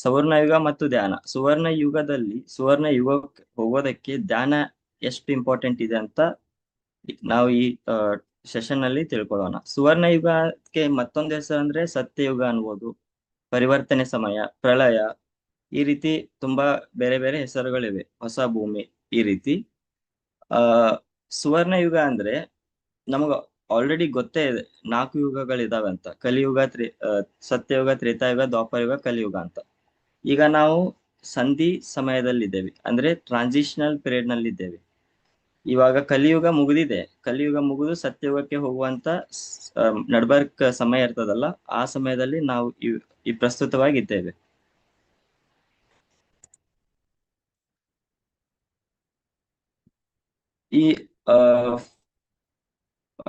ಸುವರ್ಣಯುಗ ಮತ್ತು ಧ್ಯಾನ. ಸುವರ್ಣ ಯುಗಕ್ಕೆ ಹೋಗೋದಕ್ಕೆ ಧ್ಯಾನ ಎಷ್ಟು ಇಂಪಾರ್ಟೆಂಟ್ ಇದೆ ಅಂತ ನಾವು ಈ ಸೆಷನ್ ನಲ್ಲಿ ತಿಳ್ಕೊಳ್ಳೋಣ. ಸುವರ್ಣ ಯುಗಕ್ಕೆ ಮತ್ತೊಂದು ಹೆಸರು ಅಂದ್ರೆ ಸತ್ಯಯುಗ ಅನ್ಬೋದು, ಪರಿವರ್ತನೆ ಸಮಯ, ಪ್ರಳಯ, ಈ ರೀತಿ ತುಂಬಾ ಬೇರೆ ಬೇರೆ ಹೆಸರುಗಳಿವೆ, ಹೊಸ ಭೂಮಿ, ಈ ರೀತಿ. ಆ ಸುವರ್ಣ ಯುಗ ಅಂದ್ರೆ ನಮಗ ಆಲ್ರೆಡಿ ಗೊತ್ತೇ ಇದೆ 4 ಯುಗಗಳಿದಾವೆ ಅಂತ. ಕಲಿಯುಗ, ಸತ್ಯಯುಗ, ತ್ರೇತಾಯುಗ, ದ್ವಾಪರಯುಗ, ಕಲಿಯುಗ ಅಂತ. ಈಗ ನಾವು ಸಂಧಿ ಸಮಯದಲ್ಲಿದ್ದೇವೆ, ಅಂದ್ರೆ ಟ್ರಾನ್ಸಿಷನಲ್ ಪೀರಿಯಡ್ ನಲ್ಲಿ ಇದ್ದೇವೆ. ಇವಾಗ ಕಲಿಯುಗ ಮುಗಿದು ಸತ್ಯಯುಗಕ್ಕೆ ಹೋಗುವಂತ ನಡ್ಬರ್ಕ್ ಸಮಯ ಇರ್ತದಲ್ಲ, ಆ ಸಮಯದಲ್ಲಿ ನಾವು ಈ ಪ್ರಸ್ತುತವಾಗಿದ್ದೇವೆ. ಈ ಆ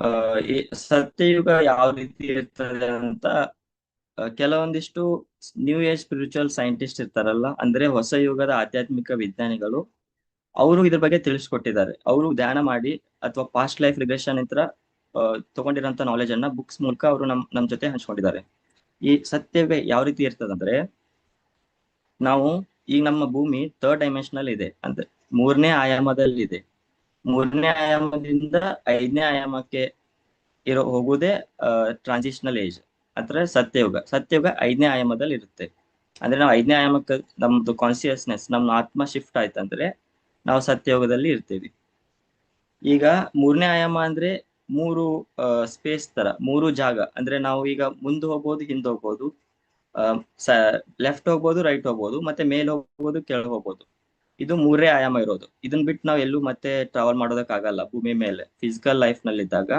ಆ, ಈ ಸತ್ಯಯುಗ ಯಾವ ರೀತಿ ಇರ್ತದೆ ಅಂತ ಕೆಲವೊಂದಿಷ್ಟು ನ್ಯೂ ಏಜ್ ಸ್ಪಿರಿಚುವಲ್ ಸೈಂಟಿಸ್ಟ್ ಇರ್ತಾರಲ್ಲ, ಅಂದ್ರೆ ಹೊಸ ಯುಗದ ಆಧ್ಯಾತ್ಮಿಕ ವಿಜ್ಞಾನಿಗಳು, ಅವರು ಇದ್ರ ಬಗ್ಗೆ ತಿಳಿಸ್ಕೊಟ್ಟಿದ್ದಾರೆ. ಅವರು ಧ್ಯಾನ ಮಾಡಿ ಅಥವಾ ಪಾಸ್ಟ್ ಲೈಫ್ ರಿಗ್ರೆಷನ್ ಅಂತ ತಗೊಂಡಿರೋಂಥ ನಾಲೆಜ್ ಅನ್ನ ಬುಕ್ಸ್ ಮೂಲಕ ಅವರು ನಮ್ ಜೊತೆ ಹಂಚ್ಕೊಂಡಿದ್ದಾರೆ. ಈ ಸತ್ಯಯುಗ ಯಾವ ರೀತಿ ಇರ್ತದಂದ್ರೆ, ನಾವು ಈಗ ನಮ್ಮ ಭೂಮಿ ಥರ್ಡ್ ಡೈಮೆನ್ಷನಲ್ ಇದೆ, ಅಂದ್ರೆ ಮೂರನೇ ಆಯಾಮದಲ್ಲಿ ಇದೆ. 3ನೇ ಆಯಾಮದಿಂದ 5ನೇ ಆಯಾಮಕ್ಕೆ ಹೋಗುವುದೇ ಟ್ರಾನ್ಸಿಷನಲ್ ಏಜ್, ಅಂದ್ರೆ ಸತ್ಯಯುಗ 5ನೇ ಆಯಾಮದಲ್ಲಿ ಇರುತ್ತೆ. ಅಂದ್ರೆ ನಾವು 5ನೇ ಆಯಾಮಕ್ಕೆ ನಮ್ದು ಕಾನ್ಸಿಯಸ್ನೆಸ್, ನಮ್ಮ ಆತ್ಮ ಶಿಫ್ಟ್ ಆಯ್ತಂದ್ರೆ ನಾವು ಸತ್ಯಯುಗದಲ್ಲಿ ಇರ್ತೀವಿ. ಈಗ 3ನೇ ಆಯಾಮ ಅಂದ್ರೆ 3 ಸ್ಪೇಸ್ ತರ, 3 ಜಾಗ. ಅಂದ್ರೆ ನಾವು ಈಗ ಮುಂದೆ ಹೋಗ್ಬೋದು, ಹಿಂದೆ ಹೋಗ್ಬೋದು, ಲೆಫ್ಟ್ ಹೋಗ್ಬೋದು, ರೈಟ್ ಹೋಗ್ಬೋದು, ಮತ್ತೆ ಮೇಲೆ ಹೋಗ್ಬೋದು, ಕೆಳಗೆ ಹೋಗ್ಬೋದು. ಇದು 3ನೇ ಆಯಾಮ ಇರೋದು. ಇದನ್ನ ಬಿಟ್ಟು ನಾವು ಎಲ್ಲೂ ಮತ್ತೆ ಟ್ರಾವೆಲ್ ಮಾಡೋದಕ್ಕಾಗಲ್ಲ ಭೂಮಿ ಮೇಲೆ ಫಿಸಿಕಲ್ ಲೈಫ್ ನಲ್ಲಿ ಇದ್ದಾಗ.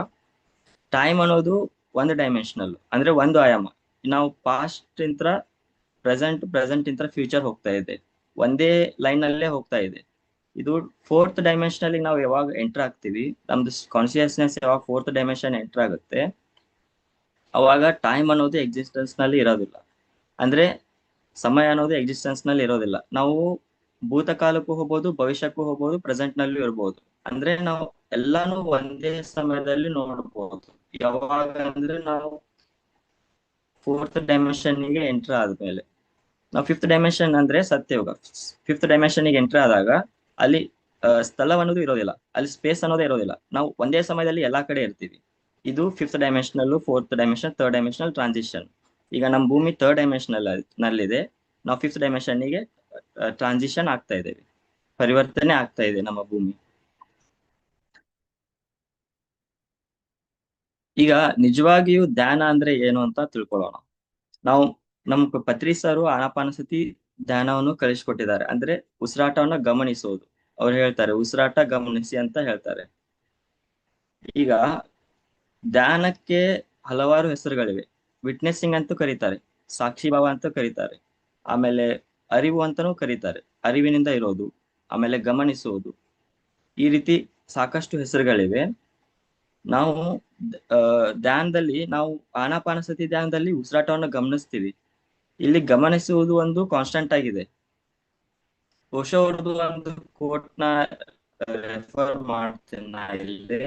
ಟೈಮ್ ಅನ್ನೋದು ಒಂದು ಡೈಮೆನ್ಷನಲ್, ಅಂದ್ರೆ ಒಂದು ಆಯಾಮ. ನಾವು ಪಾಸ್ಟ್ ಇಂತ್ರ ಪ್ರೆಸೆಂಟ್ ಇಂತ್ರ ಫ್ಯೂಚರ್ ಹೋಗ್ತಾ ಇದೆ, ಒಂದೇ ಲೈನ್ ಅಲ್ಲೇ ಹೋಗ್ತಾ ಇದೆ. ಇದು ಫೋರ್ತ್ ಡೈಮೆನ್ಷನ್ ನಾವು ಯಾವಾಗ ಎಂಟರ್ ಆಗ್ತೀವಿ, ನಮ್ದು ಕಾನ್ಸಿಯಸ್ನೆಸ್ ಯಾವಾಗ ಫೋರ್ತ್ ಡೈಮೆನ್ಷನ್ ಎಂಟರ್ ಆಗುತ್ತೆ, ಅವಾಗ ಟೈಮ್ ಅನ್ನೋದು ಎಕ್ಸಿಸ್ಟೆನ್ಸ್ ನಲ್ಲಿ ಇರೋದಿಲ್ಲ. ಅಂದ್ರೆ ಸಮಯ ಅನ್ನೋದು ಎಕ್ಸಿಸ್ಟೆನ್ಸ್ ನಲ್ಲಿ ಇರೋದಿಲ್ಲ. ನಾವು ಭೂತಕಾಲಕ್ಕೂ ಹೋಗ್ಬೋದು, ಭವಿಷ್ಯಕ್ಕೂ ಹೋಗ್ಬೋದು, ಪ್ರೆಸೆಂಟ್ ನಲ್ಲೂ ಇರ್ಬೋದು. ಅಂದ್ರೆ ನಾವು ಎಲ್ಲಾನು ಒಂದೇ ಸಮಯದಲ್ಲಿ ನೋಡ್ಬೋದು. ಯಾವಾಗ ಅಂದ್ರೆ ನಾವು ಫೋರ್ತ್ ಡೈಮೆನ್ಷನ್ ಗೆ ಎಂಟರ್ ಆದ್ಮೇಲೆ. ನಾವು ಫಿಫ್ತ್ ಡೈಮೆನ್ಷನ್ ಅಂದ್ರೆ ಸತ್ಯಯುಗ. ಫಿಫ್ತ್ ಡೈಮೆನ್ಷನ್ ಗೆ ಎಂಟರ್ ಆದಾಗ ಅಲ್ಲಿ ಸ್ಥಳ ಅನ್ನೋದು ಇರೋದಿಲ್ಲ, ಅಲ್ಲಿ ಸ್ಪೇಸ್ ಅನ್ನೋದೇ ಇರೋದಿಲ್ಲ. ನಾವು ಒಂದೇ ಸಮಯದಲ್ಲಿ ಎಲ್ಲಾ ಕಡೆ ಇರ್ತೀವಿ. ಇದು fifth dimensional, fourth dimension, third dimensional transition. ಈಗ ನಮ್ಮ ಭೂಮಿ ಥರ್ಡ್ ಡೈಮೆನ್ಷನಲ್ ನಲ್ಲಿದೆ, ನಾವು ಫಿಫ್ತ್ ಡೈಮೆನ್ಷನ್ ಗೆ ಟ್ರಾನ್ಸಿಷನ್ ಆಗ್ತಾ ಇದ್ದೇವೆ, ಪರಿವರ್ತನೆ ಆಗ್ತಾ ಇದೆ ನಮ್ಮ ಭೂಮಿ. ಈಗ ನಿಜವಾಗಿಯೂ ಧ್ಯಾನ ಅಂದ್ರೆ ಏನು ಅಂತ ತಿಳ್ಕೊಳ್ಳೋಣ. ನಾವು ನಮ್ಮ ಪತ್ರಿ ಸರು ಆನಾಪಾನಸತಿ ಧ್ಯಾನವನ್ನು ಕಲಿಸ್ಕೊಟ್ಟಿದ್ದಾರೆ. ಅಂದ್ರೆ ಉಸಿರಾಟವನ್ನ ಗಮನಿಸುವುದು. ಅವ್ರು ಹೇಳ್ತಾರೆ ಉಸಿರಾಟ ಗಮನಿಸಿ ಅಂತ ಹೇಳ್ತಾರೆ. ಈಗ ಧ್ಯಾನಕ್ಕೆ ಹಲವಾರು ಹೆಸರುಗಳಿವೆ. ವಿಟ್ನೆಸ್ಸಿಂಗ್ ಅಂತೂ ಕರೀತಾರೆ, ಸಾಕ್ಷಿ ಭಾವ ಅಂತ ಕರೀತಾರೆ, ಆಮೇಲೆ ಅರಿವು ಅಂತಾನೂ ಕರೀತಾರೆ, ಅರಿವಿನಿಂದ ಇರೋದು, ಆಮೇಲೆ ಗಮನಿಸುವುದು, ಈ ರೀತಿ ಸಾಕಷ್ಟು ಹೆಸರುಗಳಿವೆ. ನಾವು ಧ್ಯಾನದಲ್ಲಿ ನಾವು ಆನಾಪಾನಸತಿ ಧ್ಯಾನದಲ್ಲಿ ಉಸಿರಾಟವನ್ನು ಗಮನಿಸ್ತೀವಿ. ಇಲ್ಲಿ ಗಮನಿಸುವುದು ಒಂದು ಕಾನ್ಸ್ಟೆಂಟ್ ಆಗಿದೆ. ಓಶೋ ಅವ್ರದ್ದು ಒಂದು ಕೋಟ್ ನ ರೆಫರ್ ಮಾಡ್ತೇನೆ ನಾ ಇಲ್ಲಿ.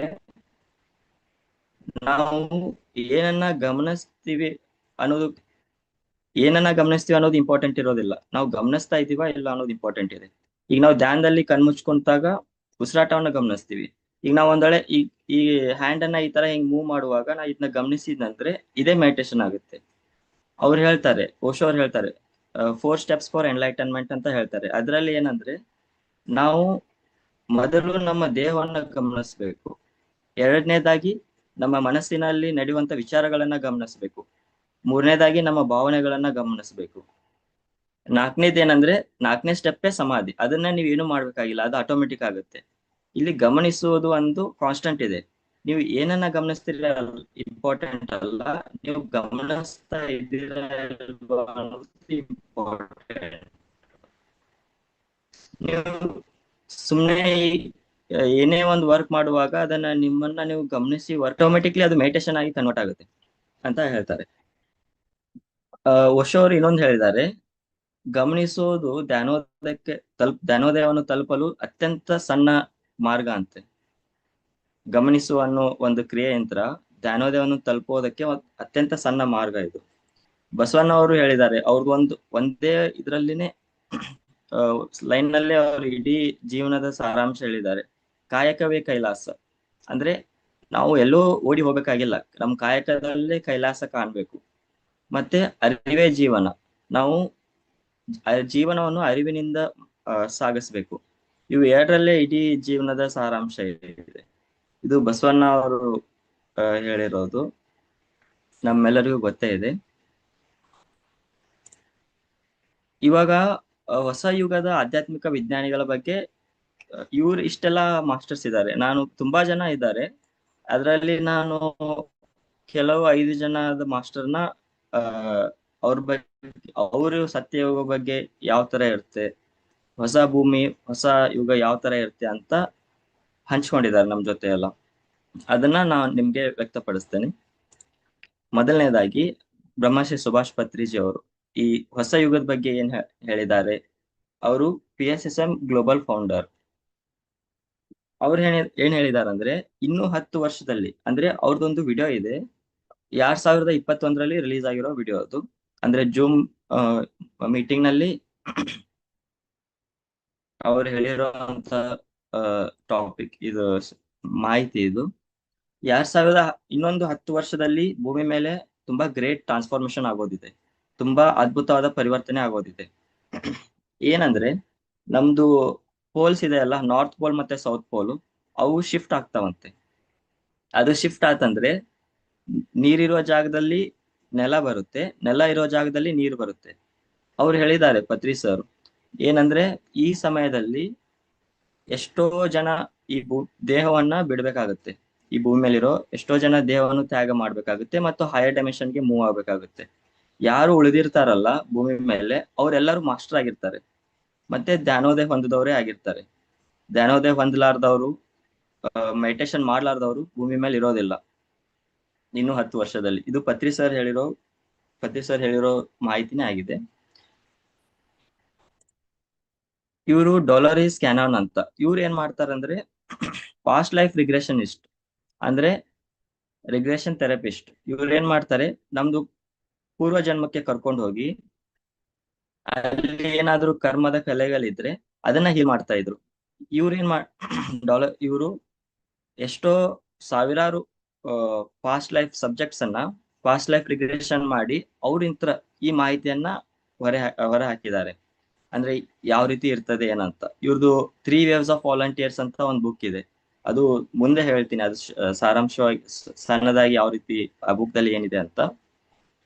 ನಾವು ಏನನ್ನ ಗಮನಿಸ್ತೀವಿ ಅನ್ನೋದು ಅನ್ನೋದು ಇಂಪಾರ್ಟೆಂಟ್ ಇರೋದಿಲ್ಲ, ನಾವು ಗಮನಿಸ್ತಾ ಇದೀವ ಇಲ್ಲ ಅನ್ನೋದು ಇಂಪಾರ್ಟೆಂಟ್ ಇದೆ. ಈಗ ನಾವು ಧ್ಯಾನದಲ್ಲಿ ಕಣ್ಮುಚ್ಕೊಂತಾಗ ಉಸಿರಾಟವನ್ನ ಗಮನಿಸ್ತೀವಿ. ಈಗ ನಾವು ಒಂದ್ ವೇಳೆ ಈ ಹ್ಯಾಂಡ್ ಅನ್ನ ಈ ತರ ಹಿಂಗ್ ಮೂವ್ ಮಾಡುವಾಗ ನಾ ಇದನ್ನ ಗಮನಿಸಿದಂದ್ರೆ ಇದೇ ಮೆಡಿಟೇಷನ್ ಆಗುತ್ತೆ. ಓಶೋ ಅವ್ರು ಹೇಳ್ತಾರೆ 4 ಸ್ಟೆಪ್ಸ್ ಫಾರ್ ಎನ್ಲೈಟನ್ಮೆಂಟ್ ಅಂತ ಹೇಳ್ತಾರೆ. ಅದರಲ್ಲಿ ಏನಂದ್ರೆ, ನಾವು ಮೊದಲು ನಮ್ಮ ದೇಹವನ್ನ ಗಮನಿಸ್ಬೇಕು, ಎರಡನೇದಾಗಿ ನಮ್ಮ ಮನಸ್ಸಿನಲ್ಲಿ ನಡೆಯುವಂತ ವಿಚಾರಗಳನ್ನ ಗಮನಿಸ್ಬೇಕು, ಮೂರನೇದಾಗಿ ನಮ್ಮ ಭಾವನೆಗಳನ್ನ ಗಮನಿಸ್ಬೇಕು, ನಾಲ್ಕನೇ ಸ್ಟೆಪ್ಪೇ ಸಮಾಧಿ. ಅದನ್ನ ನೀವು ಏನು ಮಾಡ್ಬೇಕಾಗಿಲ್ಲ, ಅದು ಆಟೋಮೆಟಿಕ್ ಆಗುತ್ತೆ. ಇಲ್ಲಿ ಗಮನಿಸುವುದು ಒಂದು ಕಾನ್ಸ್ಟೆಂಟ್ ಇದೆ. ನೀವು ಏನನ್ನ ಗಮನಿಸ್ತೀರ ಇಂಪಾರ್ಟೆಂಟ್ ಅಲ್ಲ, ನೀವು ಗಮನಿಸ್ತಾ ಇದ್ದೀರಾ ಇಂಪಾರ್ಟೆಂಟ್. ನೀವು ಸುಮ್ಮನೆ ಏನೇ ಒಂದು ವರ್ಕ್ ಮಾಡುವಾಗ ಅದನ್ನ ನಿಮ್ಮನ್ನ ನೀವು ಗಮನಿಸಿ ವರ್ಕ್ ಆಟೋಮೆಟಿಕ್ಲಿ ಅದು ಮೆಡಿಟೇಷನ್ ಆಗಿ ಕನ್ವರ್ಟ್ ಆಗುತ್ತೆ ಅಂತ ಹೇಳ್ತಾರೆ. ಓಶೋ ಅವರು ಇನ್ನೊಂದು ಹೇಳಿದ್ದಾರೆ, ಗಮನಿಸುವುದು ಧ್ಯಾನೋದಯವನ್ನು ತಲುಪಲು ಅತ್ಯಂತ ಸಣ್ಣ ಮಾರ್ಗ ಅಂತೆ. ಗಮನಿಸುವ ಅನ್ನೋ ಒಂದು ಕ್ರಿಯೆ ಯಂತ್ರ ಧ್ಯಾನೋದಯವನ್ನು ತಲುಪೋದಕ್ಕೆ ಅತ್ಯಂತ ಸಣ್ಣ ಮಾರ್ಗ ಇದು. ಬಸವಣ್ಣ ಅವರು ಹೇಳಿದ್ದಾರೆ, ಅವ್ರದ್ದು ಒಂದೇ ಇದ್ರಲ್ಲಿನೇ ಲೈನ್ ನಲ್ಲೇ ಅವರು ಇಡೀ ಜೀವನದ ಸಾರಾಂಶ ಹೇಳಿದ್ದಾರೆ. ಕಾಯಕವೇ ಕೈಲಾಸ. ಅಂದ್ರೆ ನಾವು ಎಲ್ಲೋ ಓಡಿ ಹೋಗ್ಬೇಕಾಗಿಲ್ಲ, ನಮ್ ಕಾಯಕದಲ್ಲೇ ಕೈಲಾಸ ಕಾಣ್ಬೇಕು. ಮತ್ತೆ ಅರಿವೇ ಜೀವನ. ನಾವು ಜೀವನವನ್ನು ಅರಿವಿನಿಂದ ಸಾಗಿಸ್ಬೇಕು. ಇವು ಎರಡರಲ್ಲೇ ಇಡೀ ಜೀವನದ ಸಾರಾಂಶ ಇದೆ. ಇದು ಬಸವಣ್ಣ ಅವರು ಹೇಳಿರೋದು, ನಮ್ಮೆಲ್ಲರಿಗೂ ಗೊತ್ತೇ ಇದೆ. ಇವಾಗ ಹೊಸ ಯುಗದ ಆಧ್ಯಾತ್ಮಿಕ ವಿಜ್ಞಾನಿಗಳ ಬಗ್ಗೆ ಇವ್ರು ಇಷ್ಟೆಲ್ಲ ಮಾಸ್ಟರ್ಸ್ ಇದ್ದಾರೆ, ನಾನು ತುಂಬಾ ಜನ ಇದ್ದಾರೆ. ಅದರಲ್ಲಿ ನಾನು ಕೆಲವು 5 ಜನದ ಮಾಸ್ಟರ್ನ ಅವ್ರ ಬಗ್ಗೆ, ಅವರು ಸತ್ಯಯುಗ ಬಗ್ಗೆ ಯಾವ ತರ ಇರುತ್ತೆ, ಹೊಸ ಭೂಮಿ ಹೊಸ ಯುಗ ಯಾವ ತರ ಇರುತ್ತೆ ಅಂತ ಹಂಚ್ಕೊಂಡಿದ್ದಾರೆ ನಮ್ ಜೊತೆ ಎಲ್ಲ. ಅದನ್ನ ನಾನು ನಿಮ್ಗೆ ವ್ಯಕ್ತಪಡಿಸ್ತೇನೆ. ಮೊದಲನೇದಾಗಿ ಬ್ರಹ್ಮಶ್ರೀ ಸುಭಾಷ್ ಪತ್ರಿಜಿ ಅವರು ಈ ಹೊಸ ಯುಗದ ಬಗ್ಗೆ ಹೇಳಿದ್ದಾರೆ. ಅವರು PSSM ಗ್ಲೋಬಲ್ ಫೌಂಡರ್. ಅವ್ರು ಏನ್ ಹೇಳಿದಾರೆ ಅಂದ್ರೆ, ಇನ್ನು 10 ವರ್ಷದಲ್ಲಿ, ಅಂದ್ರೆ ಅವ್ರದ್ದೊಂದು ವಿಡಿಯೋ ಇದೆ 2021ರಲ್ಲಿ ರಿಲೀಸ್ ಆಗಿರೋ ವಿಡಿಯೋ ಅದು. ಅಂದ್ರೆ ಜೂಮ್ ಮೀಟಿಂಗ್ ನಲ್ಲಿ ಅವ್ರು ಹೇಳಿರೋಂತ ಟಾಪಿಕ್ ಇದು, ಮಾಹಿತಿ ಇದು. ಇನ್ನೊಂದು 10 ವರ್ಷದಲ್ಲಿ ಭೂಮಿ ಮೇಲೆ ತುಂಬಾ ಗ್ರೇಟ್ ಟ್ರಾನ್ಸ್ಫಾರ್ಮೇಶನ್ ಆಗೋದಿದೆ, ತುಂಬಾ ಅದ್ಭುತವಾದ ಪರಿವರ್ತನೆ ಆಗೋದಿದೆ. ಏನಂದ್ರೆ, ನಮ್ದು ಪೋಲ್ಸ್ ಇದೆ ಅಲ್ಲ, ನಾರ್ತ್ ಪೋಲ್ ಮತ್ತೆ ಸೌತ್ ಪೋಲ್, ಅವು ಶಿಫ್ಟ್ ಆಗ್ತಾವಂತೆ. ಅದು ಶಿಫ್ಟ್ ಆತಂದ್ರೆ ನೀರಿರುವ ಜಾಗದಲ್ಲಿ ನೆಲ ಬರುತ್ತೆ, ನೆಲ ಇರೋ ಜಾಗದಲ್ಲಿ ನೀರು ಬರುತ್ತೆ. ಅವ್ರು ಹೇಳಿದ್ದಾರೆ ಪತ್ರಿ ಸರ್, ಏನಂದ್ರೆ ಈ ಸಮಯದಲ್ಲಿ ಎಷ್ಟೋ ಜನ ಈ ದೇಹವನ್ನ ಬಿಡ್ಬೇಕಾಗುತ್ತೆ. ಈ ಭೂಮಿ ಮೇಲಿರೋ ಎಷ್ಟೋ ಜನ ದೇಹವನ್ನು ತ್ಯಾಗ ಮಾಡ್ಬೇಕಾಗುತ್ತೆ ಮತ್ತು ಹೈಯರ್ ಡೈಮೆನ್ಷನ್ಗೆ ಮೂವ್ ಆಗ್ಬೇಕಾಗುತ್ತೆ. ಯಾರು ಉಳಿದಿರ್ತಾರಲ್ಲ ಭೂಮಿ ಮೇಲೆ, ಅವರೆಲ್ಲರೂ ಮಾಸ್ಟರ್ ಆಗಿರ್ತಾರೆ, ಮತ್ತೆ ಜ್ಞಾನೋದಯ ಹೊಂದಿದವರೇ ಆಗಿರ್ತಾರೆ. ಜ್ಞಾನೋದಯ ಹೊಂದಲಾರ್ದವ್ರು, ಮೆಡಿಟೇಷನ್ ಮಾಡ್ಲಾರ್ದವ್ರು ಭೂಮಿ ಮೇಲೆ ಇರೋದಿಲ್ಲ ಇನ್ನು 10 ವರ್ಷದಲ್ಲಿ. ಇದು ಪತ್ರಿ ಸರ್ ಹೇಳಿರೋ ಮಾಹಿತಿನೇ ಆಗಿದೆ. ಇವರು ಡೊಲರಿಸ್ ಕ್ಯಾನನ್ ಅಂತ, ಇವ್ರು ಏನ್ ಮಾಡ್ತಾರಂದ್ರೆ ಪಾಸ್ಟ್ ಲೈಫ್ ರಿಗ್ರೆಷನಿಸ್ಟ್, ಅಂದ್ರೆ ರಿಗ್ರೆಷನ್ ಥೆರಪಿಸ್ಟ್. ಇವ್ರು ಏನ್ ಮಾಡ್ತಾರೆ, ನಮ್ದು ಪೂರ್ವ ಜನ್ಮಕ್ಕೆ ಕರ್ಕೊಂಡು ಹೋಗಿ ಅಲ್ಲಿ ಏನಾದ್ರೂ ಕರ್ಮದ ಕಲೆಗಳಿದ್ರೆ ಅದನ್ನ ಹೀಲ್ ಮಾಡ್ತಾ ಇದ್ರು. ಇವ್ರು ಏನ್ ಮಾಡ್ ಇವರು ಎಷ್ಟೋ ಸಾವಿರಾರು ಪಾಸ್ಟ್ ಲೈಫ್ ಸಬ್ಜೆಕ್ಟ್ಸ್ ಅನ್ನ ಪಾಸ್ಟ್ ಲೈಫ್ ರಿಗ್ರೆಷನ್ ಮಾಡಿ ಅವ್ರಿಂತ್ರ ಈ ಮಾಹಿತಿಯನ್ನ ಹೊರ ಹಾಕಿದ್ದಾರೆ. ಅಂದ್ರೆ ಯಾವ ರೀತಿ ಇರ್ತದೆ ಏನಂತ. ಇವ್ರದ್ದು 3 ವೇವ್ಸ್ ಆಫ್ ವಾಲಂಟಿಯರ್ಸ್ ಅಂತ ಒಂದು ಬುಕ್ ಇದೆ, ಅದು ಮುಂದೆ ಹೇಳ್ತೀನಿ, ಅದು ಸಾರಾಂಶವಾಗಿ ಸಣ್ಣದಾಗಿ ಯಾವ ರೀತಿ ಆ ಬುಕ್ ದಲ್ಲಿ ಏನಿದೆ ಅಂತ.